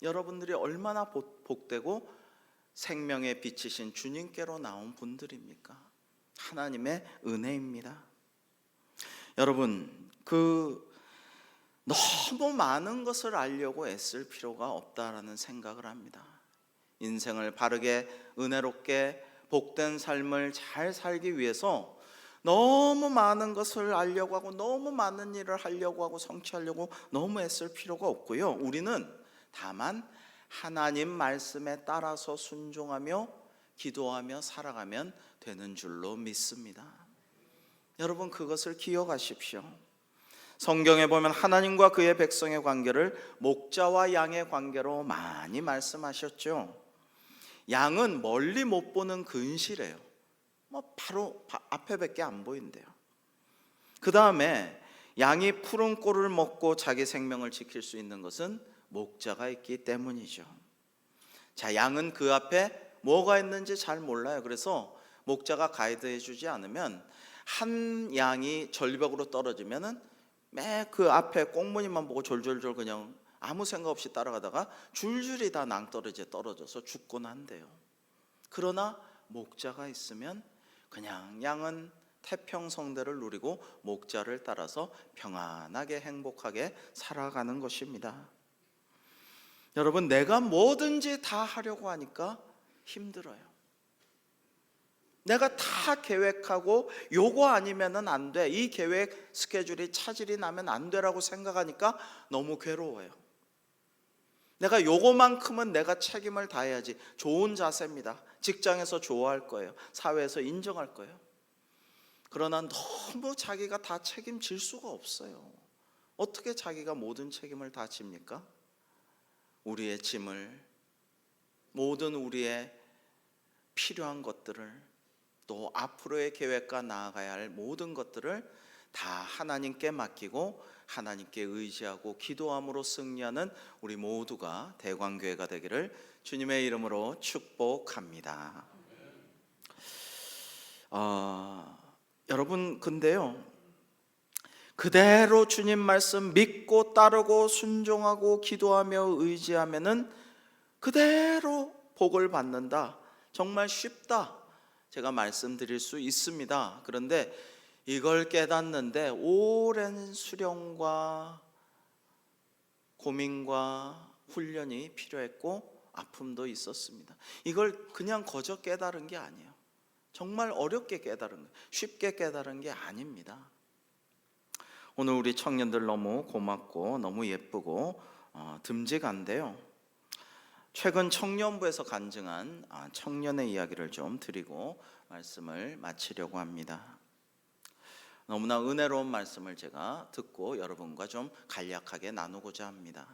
여러분들이 얼마나 복되고 생명의 빛이신 주님께로 나온 분들입니까? 하나님의 은혜입니다. 여러분, 너무 많은 것을 알려고 애쓸 필요가 없다라는 생각을 합니다. 인생을 바르게 은혜롭게 복된 삶을 잘 살기 위해서 너무 많은 것을 알려고 하고 너무 많은 일을 하려고 하고 성취하려고 너무 애쓸 필요가 없고요. 우리는 다만 하나님 말씀에 따라서 순종하며 기도하며 살아가면 되는 줄로 믿습니다. 여러분, 그것을 기억하십시오. 성경에 보면 하나님과 그의 백성의 관계를 목자와 양의 관계로 많이 말씀하셨죠. 양은 멀리 못 보는 근실이에요. 바로 앞에 밖에 안 보인대요. 그 다음에 양이 푸른 꼴을 먹고 자기 생명을 지킬 수 있는 것은 목자가 있기 때문이죠. 자, 양은 그 앞에 뭐가 있는지 잘 몰라요. 그래서 목자가 가이드해 주지 않으면 한 양이 절벽으로 떨어지면은 매 그 앞에 꽁무니만 보고 졸졸졸 그냥 아무 생각 없이 따라가다가 줄줄이 다 낭떠러지에 떨어져서 죽곤 한대요. 그러나 목자가 있으면 그냥 양은 태평성대를 누리고 목자를 따라서 평안하게 행복하게 살아가는 것입니다. 여러분, 내가 뭐든지 다 하려고 하니까 힘들어요. 내가 다 계획하고 요거 아니면은 안 돼, 이 계획 스케줄이 차질이 나면 안 되라고 생각하니까 너무 괴로워요. 내가 요거만큼은 내가 책임을 다해야지. 좋은 자세입니다. 직장에서 좋아할 거예요. 사회에서 인정할 거예요. 그러나 너무 자기가 다 책임질 수가 없어요. 어떻게 자기가 모든 책임을 다 집니까? 우리의 짐을, 모든 우리의 필요한 것들을, 또 앞으로의 계획과 나아가야 할 모든 것들을 다 하나님께 맡기고 하나님께 의지하고 기도함으로 승리하는 우리 모두가 대광교회가 되기를 주님의 이름으로 축복합니다. 여러분, 근데요, 그대로 주님 말씀 믿고 따르고 순종하고 기도하며 의지하면은 그대로 복을 받는다. 정말 쉽다. 제가 말씀드릴 수 있습니다. 그런데 이걸 깨닫는데 오랜 수련과 고민과 훈련이 필요했고 아픔도 있었습니다. 이걸 그냥 거저 깨달은 게 아니에요. 정말 어렵게 깨달은 거예요. 쉽게 깨달은 게 아닙니다. 오늘 우리 청년들 너무 고맙고 너무 예쁘고 듬직한데요. 최근 청년부에서 간증한 청년의 이야기를 좀 드리고 말씀을 마치려고 합니다. 너무나 은혜로운 말씀을 제가 듣고 여러분과 좀 간략하게 나누고자 합니다.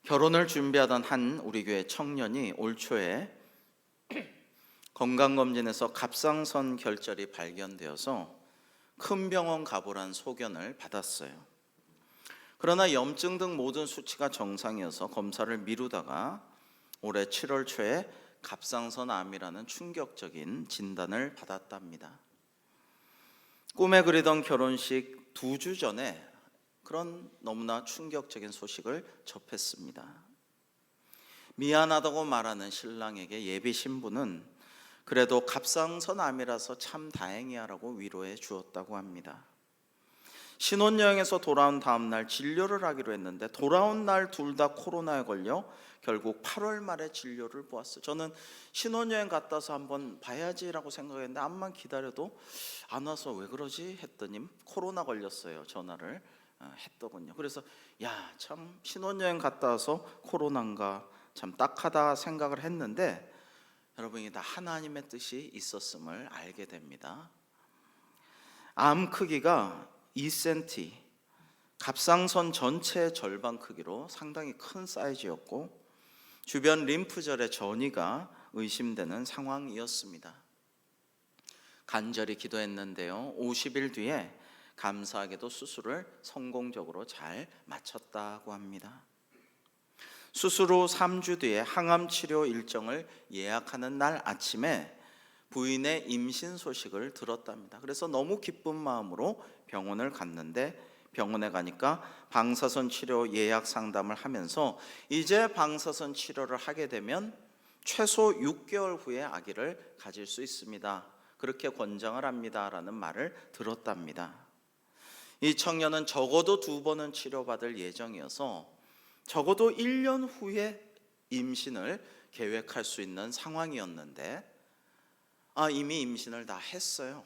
결혼을 준비하던 한 우리 교회 청년이 올 초에 건강검진에서 갑상선 결절이 발견되어서 큰 병원 가보란 소견을 받았어요. 그러나 염증 등 모든 수치가 정상이어서 검사를 미루다가 올해 7월 초에 갑상선 암이라는 충격적인 진단을 받았답니다. 꿈에 그리던 결혼식 2주 전에 그런 너무나 충격적인 소식을 접했습니다. 미안하다고 말하는 신랑에게 예비 신부는 그래도 갑상선 암이라서 참 다행이야라고 위로해 주었다고 합니다. 신혼여행에서 돌아온 다음 날 진료를 하기로 했는데 돌아온 날 둘 다 코로나에 걸려 결국 8월 말에 진료를 보았어요. 저는 신혼여행 갔다 와서 한번 봐야지라고 생각했는데 암만 기다려도 안 와서 왜 그러지 했더니 코로나 걸렸어요. 전화를 했더군요. 그래서 야, 참 신혼여행 갔다 와서 코로나인가 참 딱하다 생각을 했는데 여러분, 이게 다 하나님의 뜻이 있었음을 알게 됩니다. 암 크기가 2cm, 갑상선 전체의 절반 크기로 상당히 큰 사이즈였고 주변 림프절의 전이가 의심되는 상황이었습니다. 간절히 기도했는데요, 50일 뒤에 감사하게도 수술을 성공적으로 잘 마쳤다고 합니다. 수술 후 3주 뒤에 항암 치료 일정을 예약하는 날 아침에 부인의 임신 소식을 들었답니다. 그래서 너무 기쁜 마음으로 병원을 갔는데 병원에 가니까 방사선 치료 예약 상담을 하면서 이제 방사선 치료를 하게 되면 최소 6개월 후에 아기를 가질 수 있습니다. 그렇게 권장을 합니다라는 말을 들었답니다. 이 청년은 적어도 2번은 치료받을 예정이어서 적어도 1년 후에 임신을 계획할 수 있는 상황이었는데 이미 임신을 다 했어요.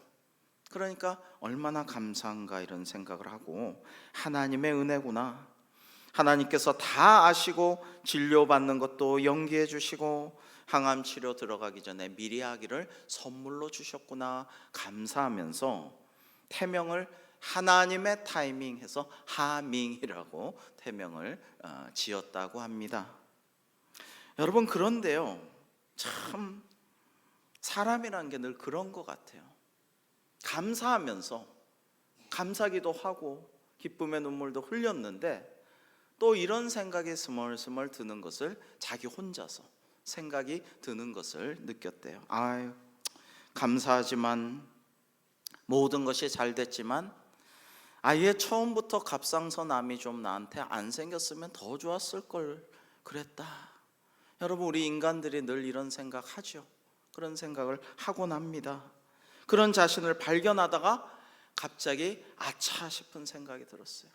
그러니까 얼마나 감사한가 이런 생각을 하고, 하나님의 은혜구나, 하나님께서 다 아시고 진료받는 것도 연기해 주시고 항암 치료 들어가기 전에 미리 아기를 선물로 주셨구나 감사하면서 태명을 하나님의 타이밍해서 하밍이라고 태명을 지었다고 합니다. 여러분, 그런데요, 참 사람이란 게 늘 그런 것 같아요. 감사하면서 감사기도 하고 기쁨의 눈물도 흘렸는데 또 이런 생각이 스멀스멀 드는 것을, 자기 혼자서 생각이 드는 것을 느꼈대요. 아유, 감사하지만 모든 것이 잘 됐지만 아예 처음부터 갑상선 암이 좀 나한테 안 생겼으면 더 좋았을 걸 그랬다. 여러분, 우리 인간들이 늘 이런 생각하죠. 그런 생각을 하곤 합니다. 그런 자신을 발견하다가 갑자기 아차 싶은 생각이 들었어요.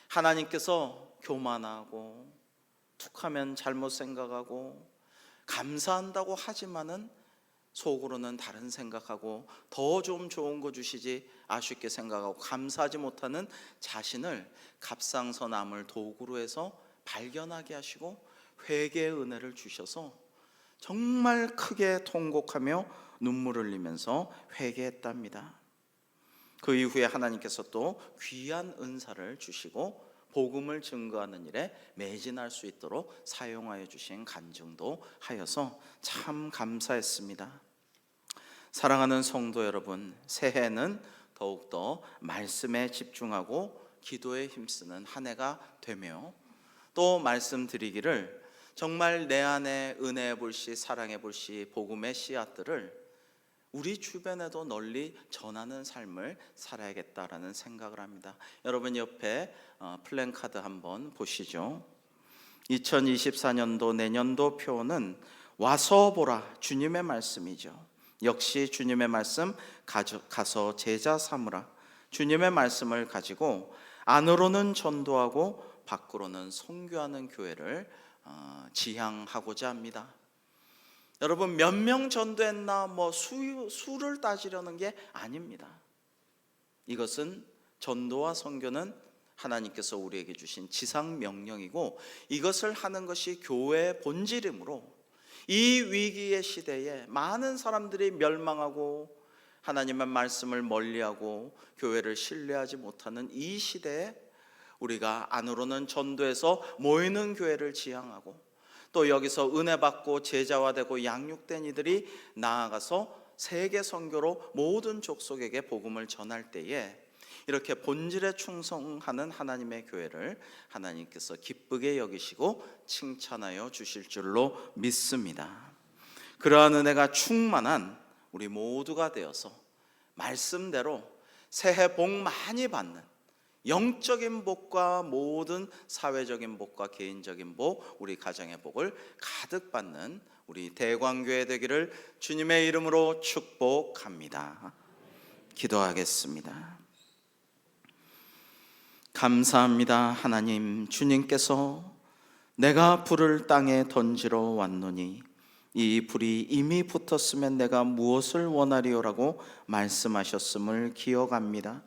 하나님께서 교만하고 툭하면 잘못 생각하고 감사한다고 하지만은 속으로는 다른 생각하고 더 좀 좋은 거 주시지 아쉽게 생각하고 감사하지 못하는 자신을 갑상선암을 도구로 해서 발견하게 하시고 회개의 은혜를 주셔서 정말 크게 통곡하며 눈물 흘리면서 회개했답니다. 그 이후에 하나님께서 또 귀한 은사를 주시고 복음을 증거하는 일에 매진할 수 있도록 사용하여 주신 간증도 하여서 참 감사했습니다. 사랑하는 성도 여러분, 새해는 더욱더 말씀에 집중하고 기도에 힘쓰는 한 해가 되며 또 말씀드리기를 정말 내 안에 은혜의 불씨, 사랑의 불씨, 복음의 씨앗들을 우리 주변에도 널리 전하는 삶을 살아야겠다라는 생각을 합니다. 여러분 옆에 플랜카드 한번 보시죠. 2024년도 내년도 표는 와서 보라, 주님의 말씀이죠. 역시 주님의 말씀 가서 제자 삼으라. 주님의 말씀을 가지고 안으로는 전도하고 밖으로는 선교하는 교회를 지향하고자 합니다. 여러분, 몇 명 전도했나 수를 따지려는 게 아닙니다. 이것은 전도와 선교는 하나님께서 우리에게 주신 지상 명령이고 이것을 하는 것이 교회의 본질이므로 이 위기의 시대에 많은 사람들이 멸망하고 하나님의 말씀을 멀리하고 교회를 신뢰하지 못하는 이 시대에 우리가 안으로는 전도해서 모이는 교회를 지향하고 또 여기서 은혜 받고 제자화되고 양육된 이들이 나아가서 세계 선교로 모든 족속에게 복음을 전할 때에 이렇게 본질에 충성하는 하나님의 교회를 하나님께서 기쁘게 여기시고 칭찬하여 주실 줄로 믿습니다. 그러한 은혜가 충만한 우리 모두가 되어서 말씀대로 새해 복 많이 받는 영적인 복과 모든 사회적인 복과 개인적인 복, 우리 가정의 복을 가득 받는 우리 대광교회 되기를 주님의 이름으로 축복합니다. 기도하겠습니다. 감사합니다. 하나님, 주님께서 내가 불을 땅에 던지러 왔노니 이 불이 이미 붙었으면 내가 무엇을 원하리요라고 말씀하셨음을 기억합니다.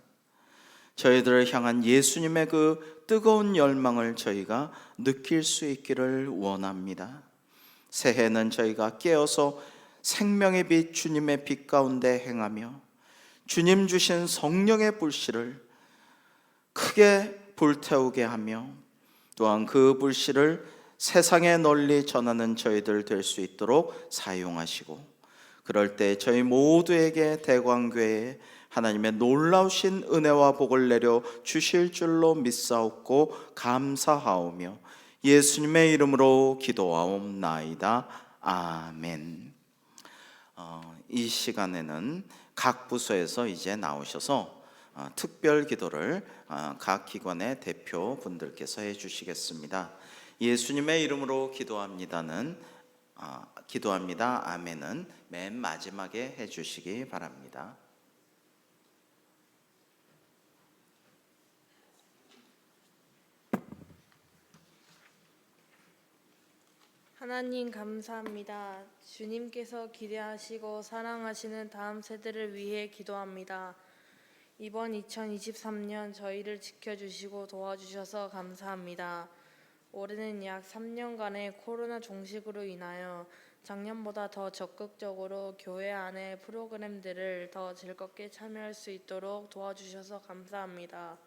저희들을 향한 예수님의 그 뜨거운 열망을 저희가 느낄 수 있기를 원합니다. 새해는 저희가 깨어서 생명의 빛 주님의 빛 가운데 행하며 주님 주신 성령의 불씨를 크게 불태우게 하며 또한 그 불씨를 세상에 널리 전하는 저희들 될 수 있도록 사용하시고, 그럴 때 저희 모두에게 대광교회에 하나님의 놀라우신 은혜와 복을 내려 주실 줄로 믿사옵고 감사하오며 예수님의 이름으로 기도하옵나이다. 아멘. 이 시간에는 각 부서에서 이제 나오셔서 특별 기도를 각 기관의 대표분들께서 해주시겠습니다. 예수님의 이름으로 기도합니다는 기도합니다. 아멘은 맨 마지막에 해주시기 바랍니다. 하나님 감사합니다. 주님께서 기대하시고 사랑하시는 다음 세대를 위해 기도합니다. 이번 2023년 저희를 지켜주시고 도와주셔서 감사합니다. 올해는 약 3년간의 코로나 종식으로 인하여 작년보다 더 적극적으로 교회 안의 프로그램들을 더 즐겁게 참여할 수 있도록 도와주셔서 감사합니다.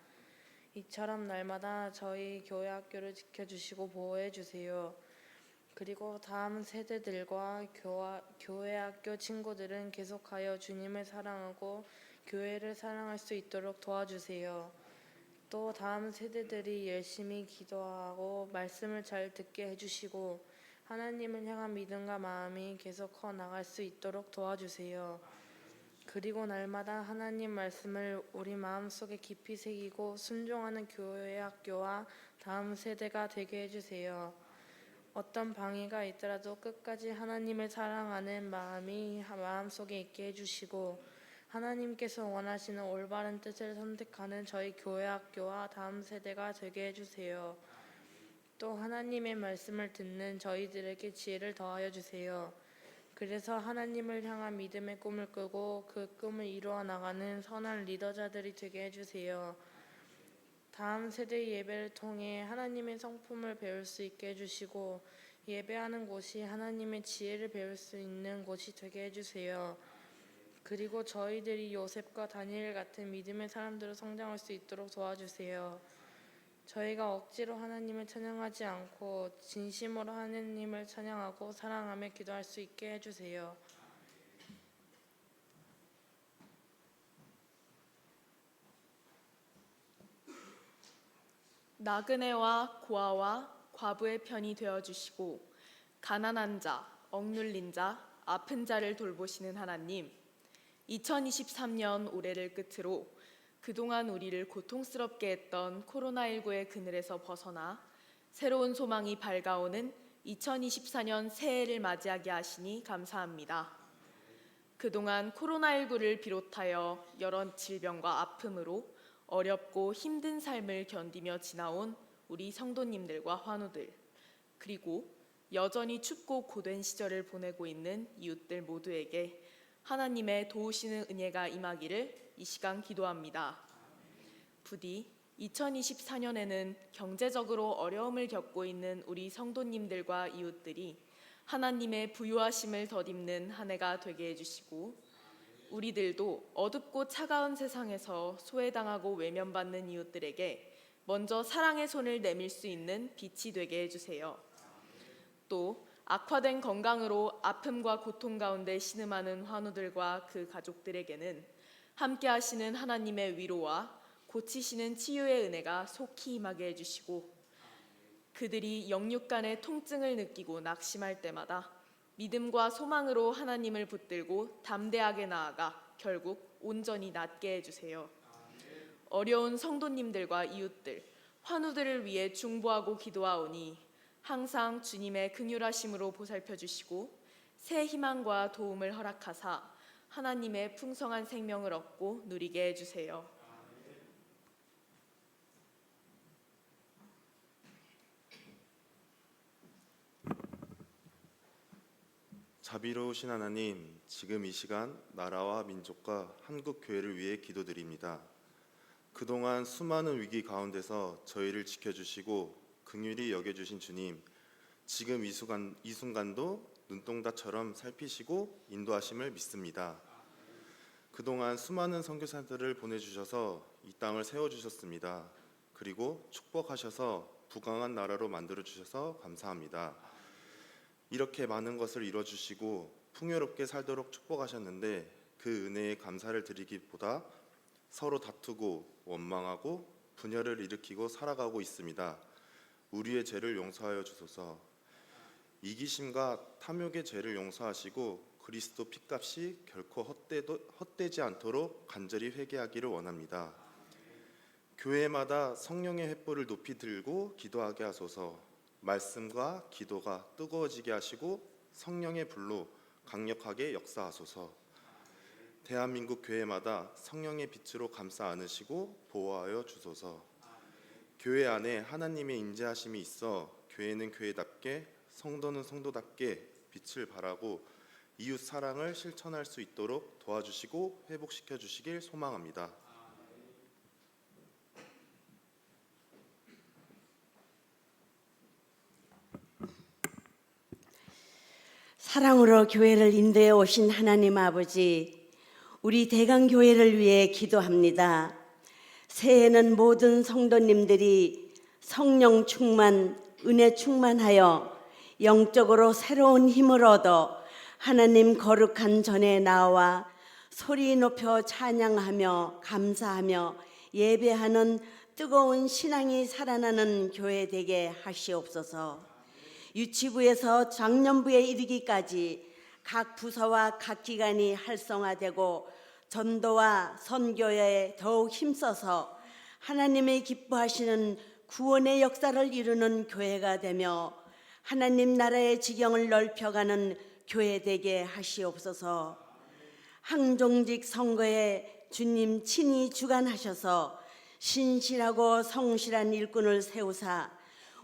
이처럼 날마다 저희 교회 학교를 지켜주시고 보호해 주세요. 그리고 다음 세대들과 교회 학교 친구들은 계속하여 주님을 사랑하고 교회를 사랑할 수 있도록 도와주세요. 또 다음 세대들이 열심히 기도하고 말씀을 잘 듣게 해주시고 하나님을 향한 믿음과 마음이 계속 커 나갈 수 있도록 도와주세요. 그리고 날마다 하나님 말씀을 우리 마음속에 깊이 새기고 순종하는 교회 학교와 다음 세대가 되게 해주세요. 어떤 방해가 있더라도 끝까지 하나님을 사랑하는 마음이 마음속에 있게 해주시고 하나님께서 원하시는 올바른 뜻을 선택하는 저희 교회 학교와 다음 세대가 되게 해주세요. 또 하나님의 말씀을 듣는 저희들에게 지혜를 더하여 주세요. 그래서 하나님을 향한 믿음의 꿈을 꾸고 그 꿈을 이루어 나가는 선한 리더자들이 되게 해주세요. 다음 세대 예배를 통해 하나님의 성품을 배울 수 있게 해주시고 예배하는 곳이 하나님의 지혜를 배울 수 있는 곳이 되게 해주세요. 그리고 저희들이 요셉과 다니엘 같은 믿음의 사람들로 성장할 수 있도록 도와주세요. 저희가 억지로 하나님을 찬양하지 않고 진심으로 하나님을 찬양하고 사랑하며 기도할 수 있게 해주세요. 나그네와 고아와 과부의 편이 되어주시고 가난한 자, 억눌린 자, 아픈 자를 돌보시는 하나님, 2023년 올해를 끝으로 그동안 우리를 고통스럽게 했던 코로나19의 그늘에서 벗어나 새로운 소망이 밝아오는 2024년 새해를 맞이하게 하시니 감사합니다. 그동안 코로나19를 비롯하여 여러 질병과 아픔으로 어렵고 힘든 삶을 견디며 지나온 우리 성도님들과 환우들, 그리고 여전히 춥고 고된 시절을 보내고 있는 이웃들 모두에게 하나님의 도우시는 은혜가 임하기를 이 시간 기도합니다. 부디 2024년에는 경제적으로 어려움을 겪고 있는 우리 성도님들과 이웃들이 하나님의 부유하심을 덧입는 한 해가 되게 해주시고 우리들도 어둡고 차가운 세상에서 소외당하고 외면받는 이웃들에게 먼저 사랑의 손을 내밀 수 있는 빛이 되게 해주세요. 또 악화된 건강으로 아픔과 고통 가운데 신음하는 환우들과 그 가족들에게는 함께 하시는 하나님의 위로와 고치시는 치유의 은혜가 속히 임하게 해주시고 그들이 영육간의 통증을 느끼고 낙심할 때마다 믿음과 소망으로 하나님을 붙들고 담대하게 나아가 결국 온전히 낫게 해주세요. 어려운 성도님들과 이웃들, 환우들을 위해 중보하고 기도하오니 항상 주님의 긍휼하심으로 보살펴 주시고 새 희망과 도움을 허락하사 하나님의 풍성한 생명을 얻고 누리게 해주세요. 자비로우신 하나님, 지금 이 시간 나라와 민족과 한국 교회를 위해 기도드립니다. 그동안 수많은 위기 가운데서 저희를 지켜주시고 긍휼히 여겨주신 주님, 지금 이 순간도 눈동자처럼 살피시고 인도하심을 믿습니다. 그동안 수많은 선교사들을 보내주셔서 이 땅을 세워주셨습니다. 그리고 축복하셔서 부강한 나라로 만들어주셔서 감사합니다. 이렇게 많은 것을 이뤄주시고 풍요롭게 살도록 축복하셨는데 그 은혜에 감사를 드리기보다 서로 다투고 원망하고 분열을 일으키고 살아가고 있습니다. 우리의 죄를 용서하여 주소서. 이기심과 탐욕의 죄를 용서하시고 그리스도 피값이 결코 헛되지 않도록 간절히 회개하기를 원합니다. 교회마다 성령의 횃불을 높이 들고 기도하게 하소서. 말씀과 기도가 뜨거워지게 하시고 성령의 불로 강력하게 역사하소서. 대한민국 교회마다 성령의 빛으로 감싸 안으시고 보호하여 주소서. 교회 안에 하나님의 인재하심이 있어 교회는 교회답게, 성도는 성도답게 빛을 발하고 이웃 사랑을 실천할 수 있도록 도와주시고 회복시켜 주시길 소망합니다. 사랑으로 교회를 인도해 오신 하나님 아버지, 우리 대강교회를 위해 기도합니다. 새해에는 모든 성도님들이 성령 충만, 은혜 충만하여 영적으로 새로운 힘을 얻어 하나님 거룩한 전에 나와 소리 높여 찬양하며 감사하며 예배하는 뜨거운 신앙이 살아나는 교회 되게 하시옵소서. 유치부에서 장년부에 이르기까지 각 부서와 각 기관이 활성화되고 전도와 선교에 더욱 힘써서 하나님의 기뻐하시는 구원의 역사를 이루는 교회가 되며 하나님 나라의 지경을 넓혀가는 교회 되게 하시옵소서. 항종직 선거에 주님 친히 주관하셔서 신실하고 성실한 일꾼을 세우사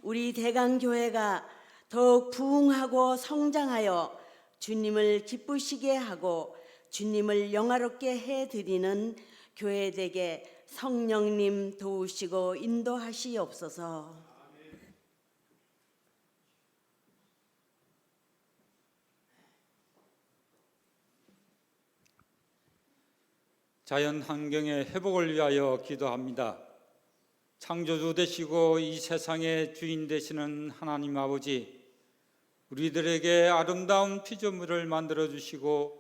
우리 대강교회가 더욱 부흥하고 성장하여 주님을 기쁘시게 하고 주님을 영화롭게 해드리는 교회 되게 성령님 도우시고 인도하시옵소서. 자연 환경의 회복을 위하여 기도합니다. 창조주 되시고 이 세상의 주인 되시는 하나님 아버지, 우리들에게 아름다운 피조물을 만들어 주시고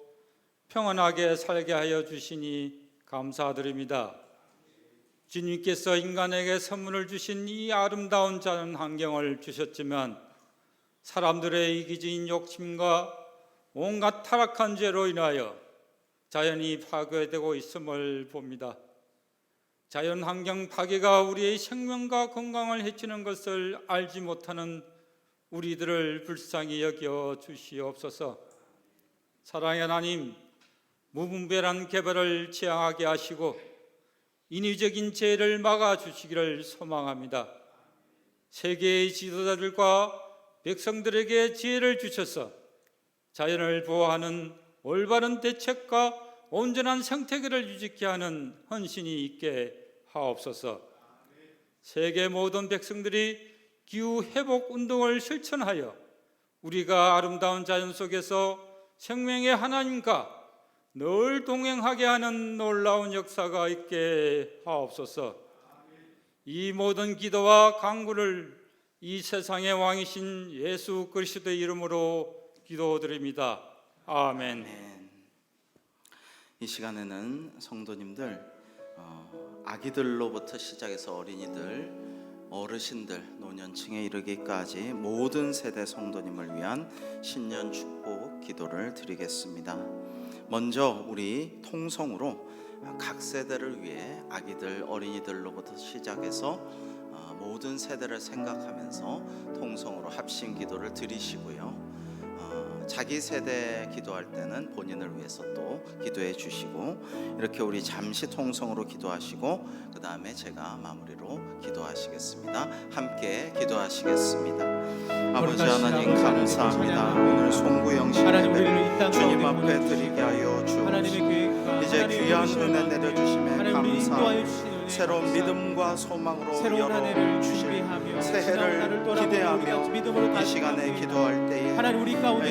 평안하게 살게 하여 주시니 감사드립니다. 주님께서 인간에게 선물을 주신 이 아름다운 자연 환경을 주셨지만 사람들의 이기적인 욕심과 온갖 타락한 죄로 인하여 자연이 파괴되고 있음을 봅니다. 자연 환경 파괴가 우리의 생명과 건강을 해치는 것을 알지 못하는 우리들을 불쌍히 여겨 주시옵소서. 사랑의 하나님, 무분별한 개발을 지향하게 하시고 인위적인 재해를 막아 주시기를 소망합니다. 세계의 지도자들과 백성들에게 지혜를 주셔서 자연을 보호하는 올바른 대책과 온전한 생태계를 유지케 하는 헌신이 있게 하옵소서. 세계 모든 백성들이 기후 회복 운동을 실천하여 우리가 아름다운 자연 속에서 생명의 하나님과 늘 동행하게 하는 놀라운 역사가 있게 하옵소서. 이 모든 기도와 간구를 이 세상의 왕이신 예수 그리스도의 이름으로 기도드립니다. 아멘. 아멘. 이 시간에는 성도님들, 아기들로부터 시작해서 어린이들, 어르신들, 노년층에 이르기까지 모든 세대 성도님을 위한 신년 축복 기도를 드리겠습니다. 먼저 우리 통성으로 각 세대를 위해 아기들, 어린이들로부터 시작해서 모든 세대를 생각하면서 통성으로 합심 기도를 드리시고요. 자기 세대 기도할 때는 본인을 위해서 또 기도해 주시고, 이렇게 우리 잠시 통성으로 기도하시고 그 다음에 제가 마무리로 기도하시겠습니다. 함께 기도하시겠습니다. 아버지 하나님 감사합니다. 오늘 송구영 예배 주님 앞에 드리게 하여 주옵소서. 이제 귀한 은혜 내려주심에 감사합니다. 새로운 믿음과 소망으로 열어주실 새해를 기대하며 이 시간에 기도할 때에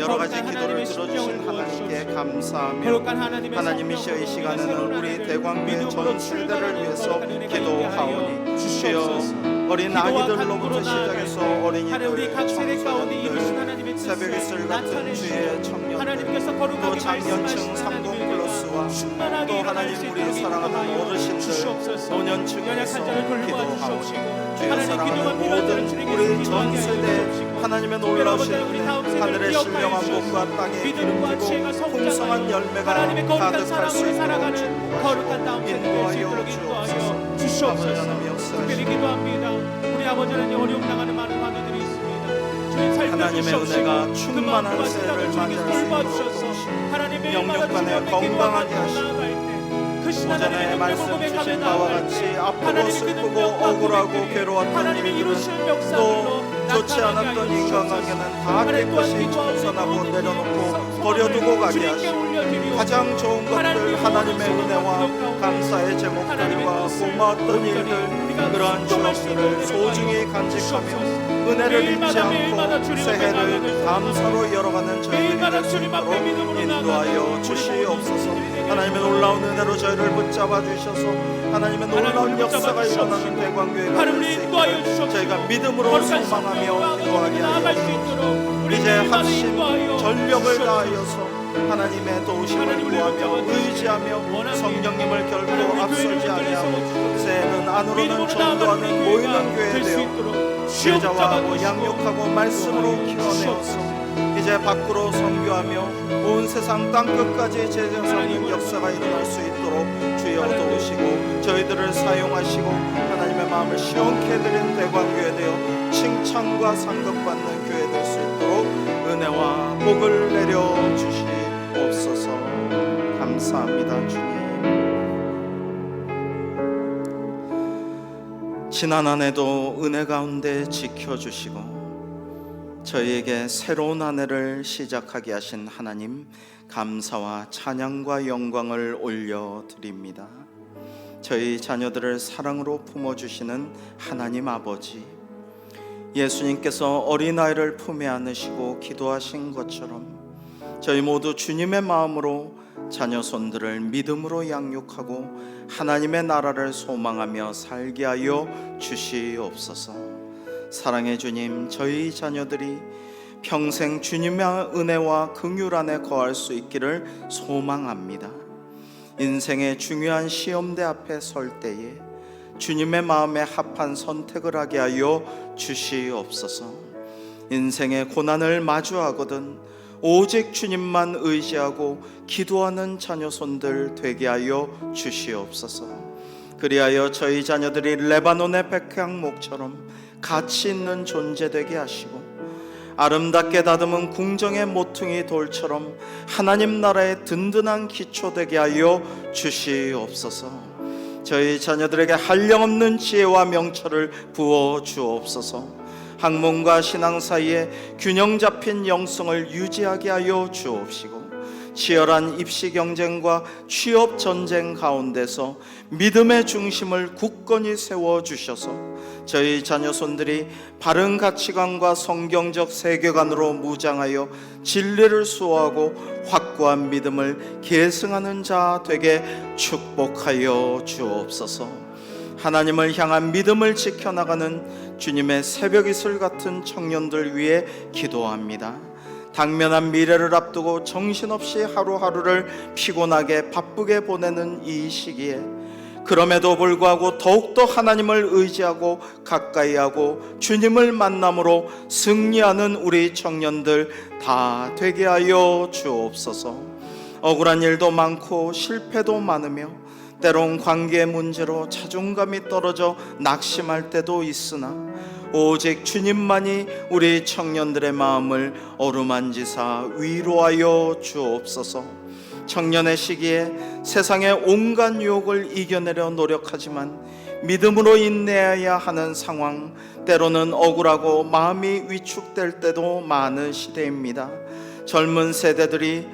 여러 가지 기도를 들어주신 하나님께 감사하며, 하나님이시여 이 시간에는 우리 대광교회 전 세대를 위해서 기도하오니 주여, 어린 아이들로부터 시작해서 어린이들, 청소년들, 새벽 이슬 같은 주의 청년들, 또 장년층 30+와 또 하나님 우리 사랑하는 어르신들, 노년층에서 기도하오니 주여, 사랑하는 모든 우리 전 세대 하나님의 놀라우신 은혜, 하늘의 신령한 복과 땅에 기름지고 풍성한 열매가 가득할 수 있도록 축복하시고 인도하여 주옵소서. 아버지 하나님 역사하시고 우리 아버지 하나님 어려움 당하는 많은 환우들이 있습니다. 하나님의 은혜가 충만한 새해를 맞이할 수 있도록 영육간에 건강하게 하시고, 오전에 말씀 주신 바와 같이 아프고 슬프고 억울하고 괴로웠던 일들은, 또 좋지 않았던 인간관계는 다 깨끗이 청산하고 내려놓고 버려두고 가게 하시고, 가장 좋은 것들 하나님의 은혜와 감사의 제목들과 고마웠던 일들, 그러한 추억들을 소중히 간직하며 은혜를 잊지 않고 새해를 감사로 열어가는 저희들이 될 수 있도록 인도하여 주시옵소서. 하나님의 놀라운 은혜로 저희를 붙잡아 주셔서 하나님의 놀라운 역사가 일어나는 대광교회가 될 수 있도록 저희가 믿음으로 소망하며 기도하게 하여 주옵소서. 이제 합심 전력을 다하여서 하나님의 도우심을 구하며 의지하며 성령님을 결코 앞서지 아니하고 새해는 안으로는 전도하는 모이는 교회 되어 제자화하고 양육하고 말씀으로 키워내어서 이제 밖으로 선교하며 온 세상 땅끝까지 제자 삼는 역사가 일어날 수 있도록 주여 도우시고 저희들을 사용하시고 하나님의 마음을 시원케 해드린 대광교회 되어 칭찬과 상급받는 교회 될 수 있도록 은혜와 복을 내려주시옵소서. 감사합니다 주님. 지난 한 해도 은혜 가운데 지켜주시고 저희에게 새로운 한 해를 시작하게 하신 하나님, 감사와 찬양과 영광을 올려드립니다. 저희 자녀들을 사랑으로 품어주시는 하나님 아버지, 예수님께서 어린아이를 품에 안으시고 기도하신 것처럼 저희 모두 주님의 마음으로 자녀 손들을 믿음으로 양육하고 하나님의 나라를 소망하며 살게 하여 주시옵소서. 사랑의 주님, 저희 자녀들이 평생 주님의 은혜와 긍휼 안에 거할 수 있기를 소망합니다. 인생의 중요한 시험대 앞에 설 때에 주님의 마음에 합한 선택을 하게 하여 주시옵소서. 인생의 고난을 마주하거든 오직 주님만 의지하고 기도하는 자녀 손들 되게 하여 주시옵소서. 그리하여 저희 자녀들이 레바논의 백향목처럼 가치 있는 존재 되게 하시고 아름답게 다듬은 궁정의 모퉁이 돌처럼 하나님 나라의 든든한 기초 되게 하여 주시옵소서. 저희 자녀들에게 한량없는 지혜와 명철을 부어 주옵소서. 학문과 신앙 사이에 균형 잡힌 영성을 유지하게 하여 주옵시고 치열한 입시 경쟁과 취업 전쟁 가운데서 믿음의 중심을 굳건히 세워주셔서 저희 자녀손들이 바른 가치관과 성경적 세계관으로 무장하여 진리를 수호하고 확고한 믿음을 계승하는 자 되게 축복하여 주옵소서. 하나님을 향한 믿음을 지켜나가는 주님의 새벽 이슬 같은 청년들 위해 기도합니다. 당면한 미래를 앞두고 정신없이 하루하루를 피곤하게 바쁘게 보내는 이 시기에 그럼에도 불구하고 더욱더 하나님을 의지하고 가까이하고 주님을 만남으로 승리하는 우리 청년들 다 되게 하여 주옵소서. 억울한 일도 많고 실패도 많으며 때론 관계 문제로 자존감이 떨어져 낙심할 때도 있으나 오직 주님만이 우리 청년들의 마음을 어루만지사 위로하여 주옵소서. 청년의 시기에 세상의 온갖 유혹을 이겨내려 노력하지만 믿음으로 인내해야 하는 상황, 때로는 억울하고 마음이 위축될 때도 많은 시대입니다. 젊은 세대들이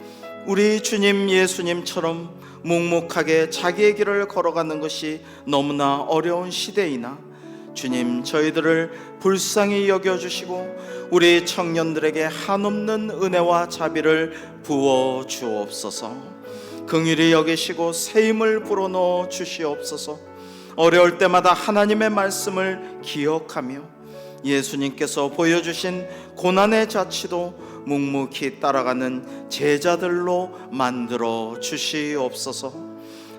우리 주님 예수님처럼 묵묵하게 자기의 길을 걸어가는 것이 너무나 어려운 시대이나 주님, 저희들을 불쌍히 여겨주시고 우리 청년들에게 한없는 은혜와 자비를 부어 주옵소서. 긍휼히 여기시고 새 힘을 불어넣어 주시옵소서. 어려울 때마다 하나님의 말씀을 기억하며 예수님께서 보여주신 고난의 자취도 묵묵히 따라가는 제자들로 만들어 주시옵소서.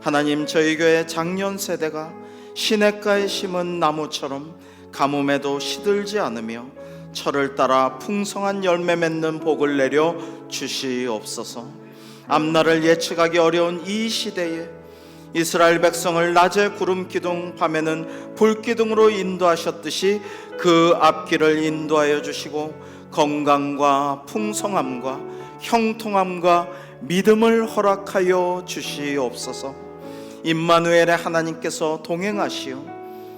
하나님, 저희 교회 장년 세대가 시냇가에 심은 나무처럼 가뭄에도 시들지 않으며 철을 따라 풍성한 열매 맺는 복을 내려 주시옵소서. 앞날을 예측하기 어려운 이 시대에 이스라엘 백성을 낮에 구름 기둥, 밤에는 불 기둥으로 인도하셨듯이 그 앞길을 인도하여 주시고 건강과 풍성함과 형통함과 믿음을 허락하여 주시옵소서. 임마누엘의 하나님께서 동행하시어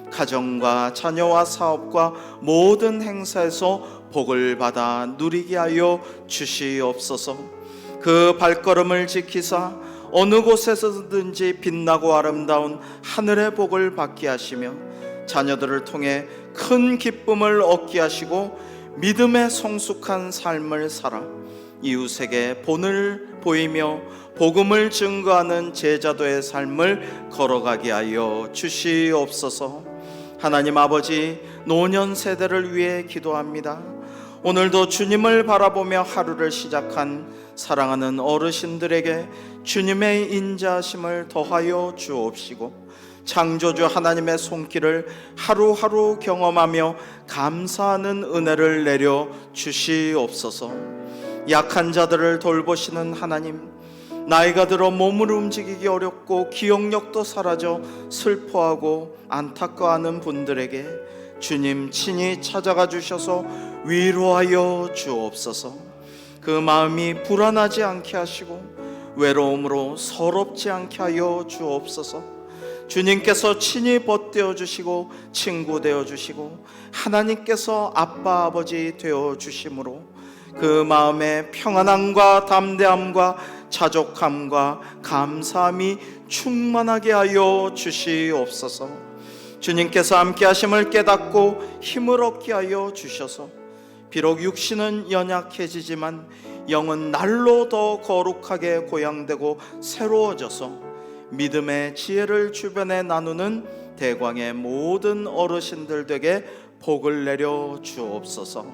가정과 자녀와 사업과 모든 행사에서 복을 받아 누리게 하여 주시옵소서. 그 발걸음을 지키사 어느 곳에서든지 빛나고 아름다운 하늘의 복을 받게 하시며 자녀들을 통해 큰 기쁨을 얻게 하시고 믿음의 성숙한 삶을 살아 이웃에게 본을 보이며 복음을 증거하는 제자도의 삶을 걸어가게 하여 주시옵소서. 하나님 아버지, 노년 세대를 위해 기도합니다. 오늘도 주님을 바라보며 하루를 시작한 사랑하는 어르신들에게 주님의 인자하심을 더하여 주옵시고 창조주 하나님의 손길을 하루하루 경험하며 감사하는 은혜를 내려 주시옵소서. 약한 자들을 돌보시는 하나님, 나이가 들어 몸을 움직이기 어렵고 기억력도 사라져 슬퍼하고 안타까워하는 분들에게 주님 친히 찾아가 주셔서 위로하여 주옵소서. 그 마음이 불안하지 않게 하시고 외로움으로 서럽지 않게 하여 주옵소서. 주님께서 친히 벗되어 주시고 친구 되어 주시고 하나님께서 아빠 아버지 되어 주심으로 그 마음에 평안함과 담대함과 자족함과 감사함이 충만하게 하여 주시옵소서. 주님께서 함께 하심을 깨닫고 힘을 얻게 하여 주셔서 비록 육신은 연약해지지만 영은 날로 더 거룩하게 고양되고 새로워져서 믿음의 지혜를 주변에 나누는 대광의 모든 어르신들 되게 복을 내려 주옵소서.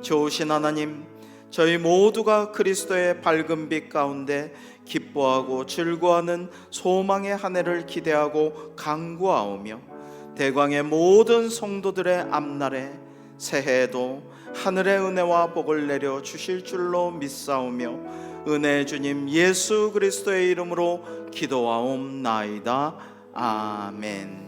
좋으신 하나님, 저희 모두가 그리스도의 밝은 빛 가운데 기뻐하고 즐거워하는 소망의 한 해를 기대하고 간구하오며 대광의 모든 성도들의 앞날에 새해에도 하늘의 은혜와 복을 내려 주실 줄로 믿사오며 은혜의 주님 예수 그리스도의 이름으로 기도하옵나이다. 아멘.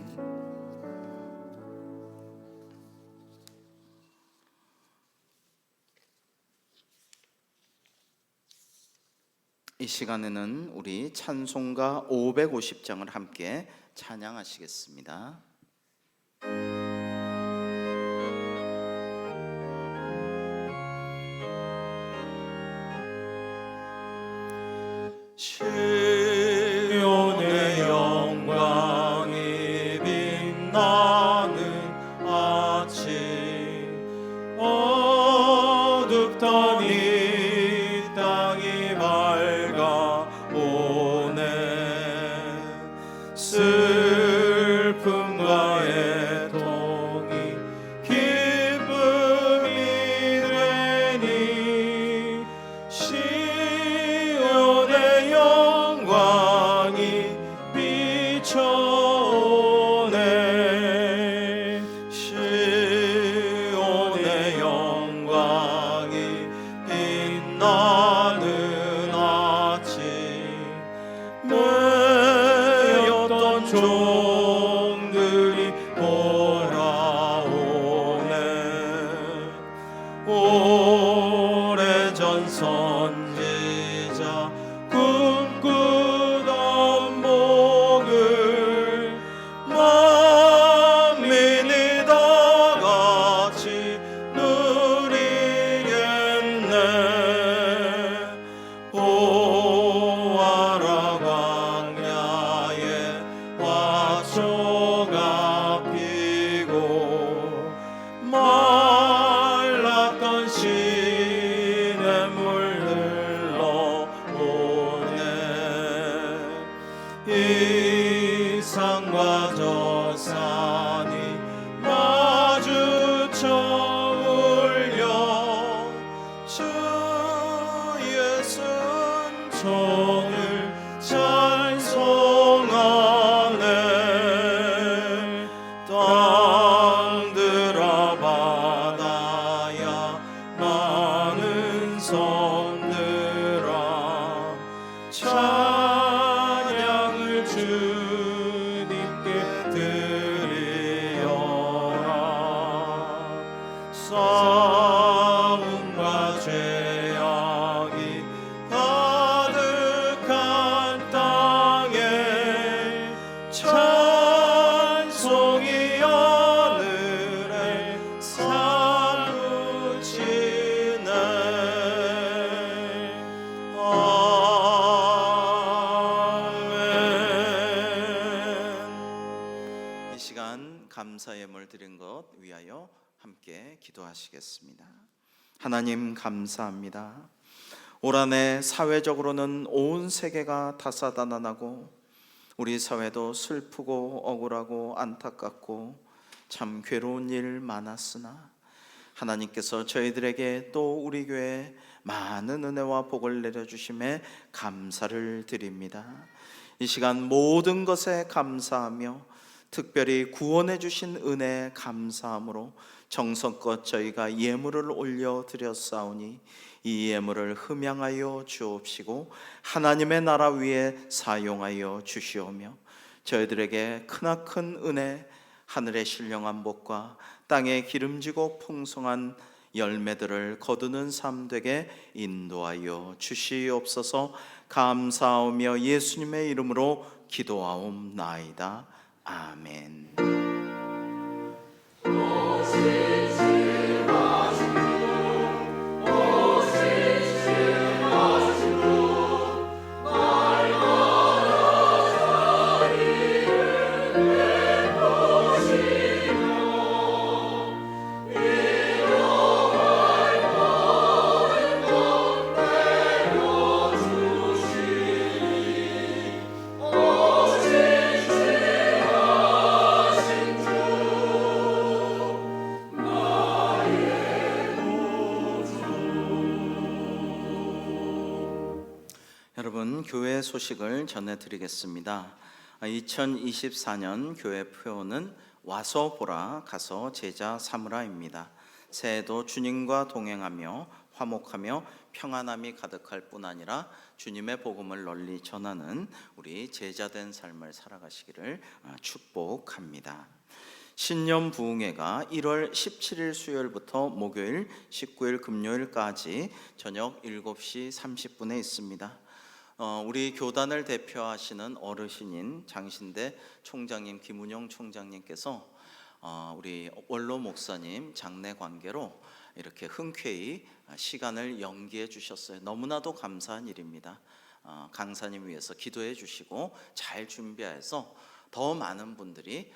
이 시간에는 우리 찬송가 550장을 함께 찬양하시겠습니다. 시온의 영광이 빛나는 아침 어둡던 이 땅이 밝아오네 슬픔과 애통이 기쁨이 되니 시온의 영광이 비춰오네 시온의 영광이 빛나는 아침 매였던 조 산과 저 산이 마주쳐 울려 주의 순종을 찬송하네. 땅들아 바다야 많은 섬들아 찬양을 주님께 드리어라. 싸움과 죄악이 가득한 땅에 찬송이 하늘에 사무치네. 아멘. 이 시간 감사 예물 드린 것 위하여 함께 기도하시겠습니다. 하나님 감사합니다. 올 한 해 사회적으로는 온 세계가 다사다난하고 우리 사회도 슬프고 억울하고 안타깝고 참 괴로운 일 많았으나 하나님께서 저희들에게 또 우리 교회에 많은 은혜와 복을 내려주심에 감사를 드립니다. 이 시간 모든 것에 감사하며 특별히 구원해 주신 은혜에 감사함으로 정성껏 저희가 예물을 올려드렸사오니 이 예물을 흠양하여 주옵시고 하나님의 나라 위에 사용하여 주시오며 저희들에게 크나큰 은혜, 하늘의 신령한 복과 땅에 기름지고 풍성한 열매들을 거두는 삶 되게 인도하여 주시옵소서. 감사하며 예수님의 이름으로 기도하옵나이다. 아멘. 여러분, 교회 소식을 전해드리겠습니다. 2024년 교회 표어는 와서 보라 가서 제자 삼으라입니다. 새해도 주님과 동행하며 화목하며 평안함이 가득할 뿐 아니라 주님의 복음을 널리 전하는 우리 제자된 삶을 살아가시기를 축복합니다. 신년 부흥회가 1월 17일 수요일부터 목요일 19일 금요일까지 저녁 7시 30분에 있습니다. 우리 교단을 대표하시는 어르신인 장신대 총장님 김운영 총장님께서 우리 원로 목사님 장례 관계로 이렇게 흔쾌히 시간을 연기해 주셨어요. 너무나도 감사한 일입니다. 강사님 위해서 기도해 주시고 잘 준비해서 더 많은 분들이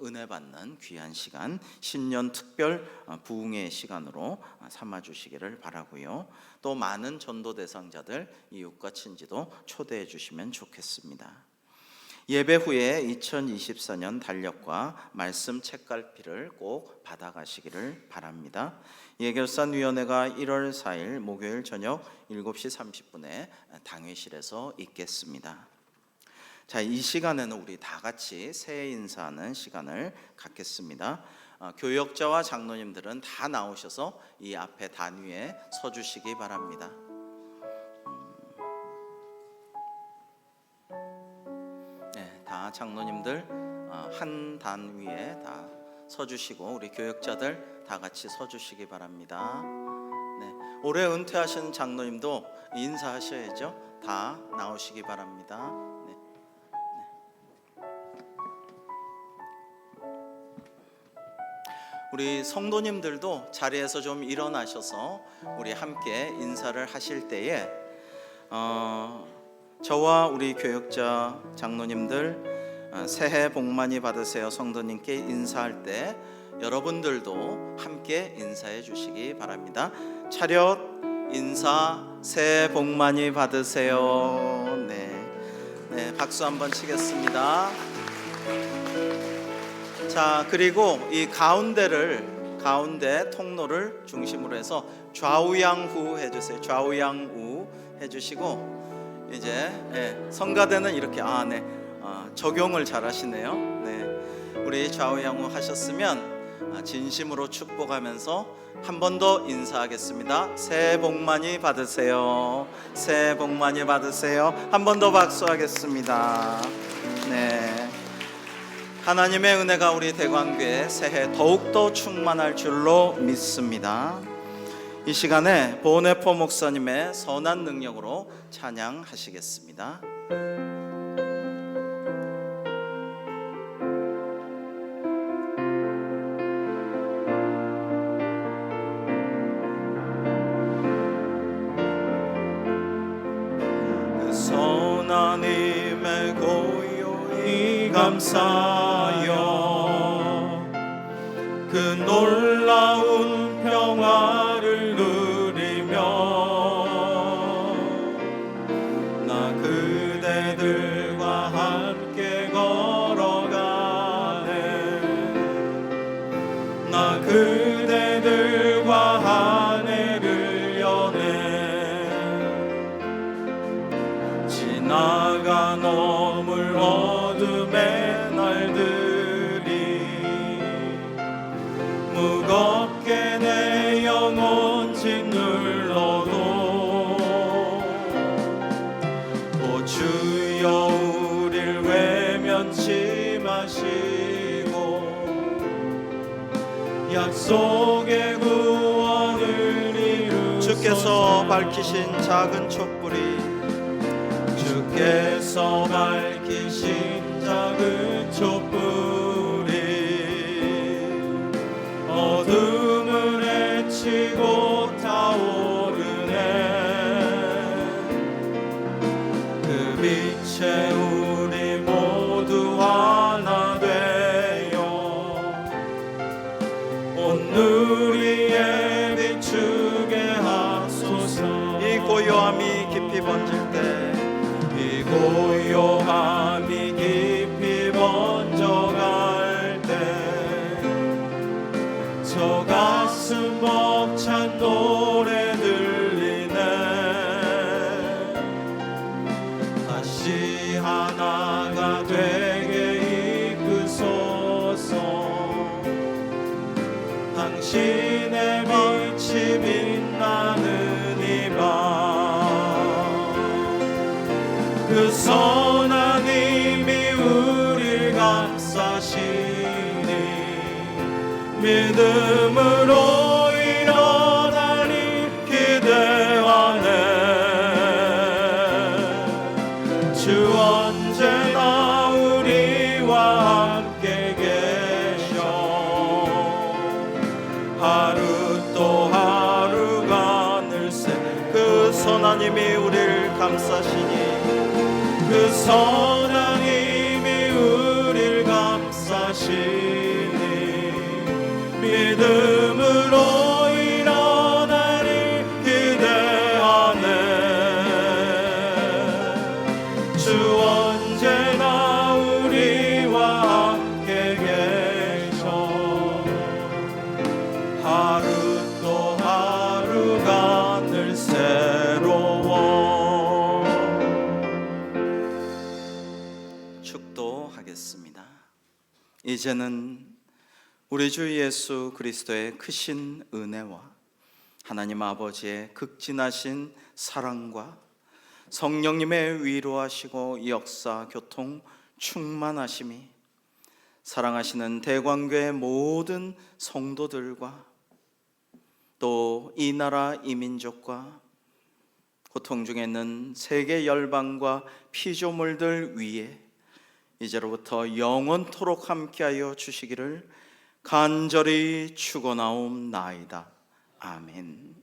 은혜 받는 귀한 시간, 신년 특별 부흥의 시간으로 삼아 주시기를 바라고요. 또 많은 전도 대상자들, 이웃과 친지도 초대해 주시면 좋겠습니다. 예배 후에 2024년 달력과 말씀 책갈피를 꼭 받아가시기를 바랍니다. 예결산위원회가 1월 4일 목요일 저녁 7시 30분에 당회실에서 있겠습니다. 자, 이 시간에는 우리 다 같이 새해 인사하는 시간을 갖겠습니다. 교역자와 장로님들은 다 나오셔서 이 앞에 단위에 서주시기 바랍니다. 네, 다 장로님들 한 단위에 다 서주시고 우리 교역자들 다 같이 서주시기 바랍니다. 네, 올해 은퇴하신 장로님도 인사하셔야죠. 다 나오시기 바랍니다. 우리 성도님들도 자리에서 좀 일어나셔서 우리 함께 인사를 하실 때에 저와 우리 교역자 장로님들 새해 복 많이 받으세요 성도님께 인사할 때 여러분들도 함께 인사해 주시기 바랍니다. 차렷 인사 새해 복 많이 받으세요. 네, 박수 한번 치겠습니다. 자, 그리고 이 가운데 통로를 중심으로 해서 좌우양후 해주세요. 좌우양우 해주시고 이제 성가대는 이렇게 적용을 잘하시네요. 네, 우리 좌우양우 하셨으면 진심으로 축복하면서 한 번 더 인사하겠습니다. 새해 복 많이 받으세요. 새해 복 많이 받으세요. 한 번 더 박수하겠습니다. 네. 하나님의 은혜가 우리 대광교회 새해 더욱더 충만할 줄로 믿습니다. 이 시간에 보네포 목사님의 선한 능력으로 찬양하시겠습니다. 그 선한 힘에 고요히 감사하여 그 놀라운 평화를 누리며 나 그대들과 함께 걸어가네. 나 그대들과 한 해를 여네. 지나가 넘을 어둠의 날들이 무겁게 내 영혼 짓눌러도 오 주여 우릴 외면치 마시고 약속의 구원을 이루소서. 주께서 밝히신 작은 촛불이 주께서 밝히신 작은 촛불이 어둠을 헤치고 타오르네. 그 빛에 우리 모두 하나 되어 온 누리에 비추게 하소서. 이 고요함이 깊이 번질 때 이 고요함이 깊이 번져갈 때 저 가슴 벅찬 노래 들리네. 다시 하나가 되게 이끄소서. 당신의 빛이 빛나는 이 밤 그 선한 힘이 우릴 감싸시니 믿음으로 일어나리 기대하네. 주 언제나 우리와 함께 계셔. 하루 또 하루가 늘새 그 선한 힘이 우릴 감싸시니 그 선한 힘이 우릴 감싸시니 믿음으로 일어나리 기대하네. 주 언제나 우리와 함께 계셔. 하루 또 하루가 늘 새로워. 축도하겠습니다. 이제는 우리 주 예수 그리스도의 크신 은혜와 하나님 아버지의 극진하신 사랑과 성령님의 위로하시고 역사 교통 충만하심이 사랑하시는 대광교회 모든 성도들과 또 이 나라 이민족과 고통 중에 있는 세계 열방과 피조물들 위에 이제로부터 영원토록 함께하여 주시기를 간절히 축원하옵나이다. 아멘.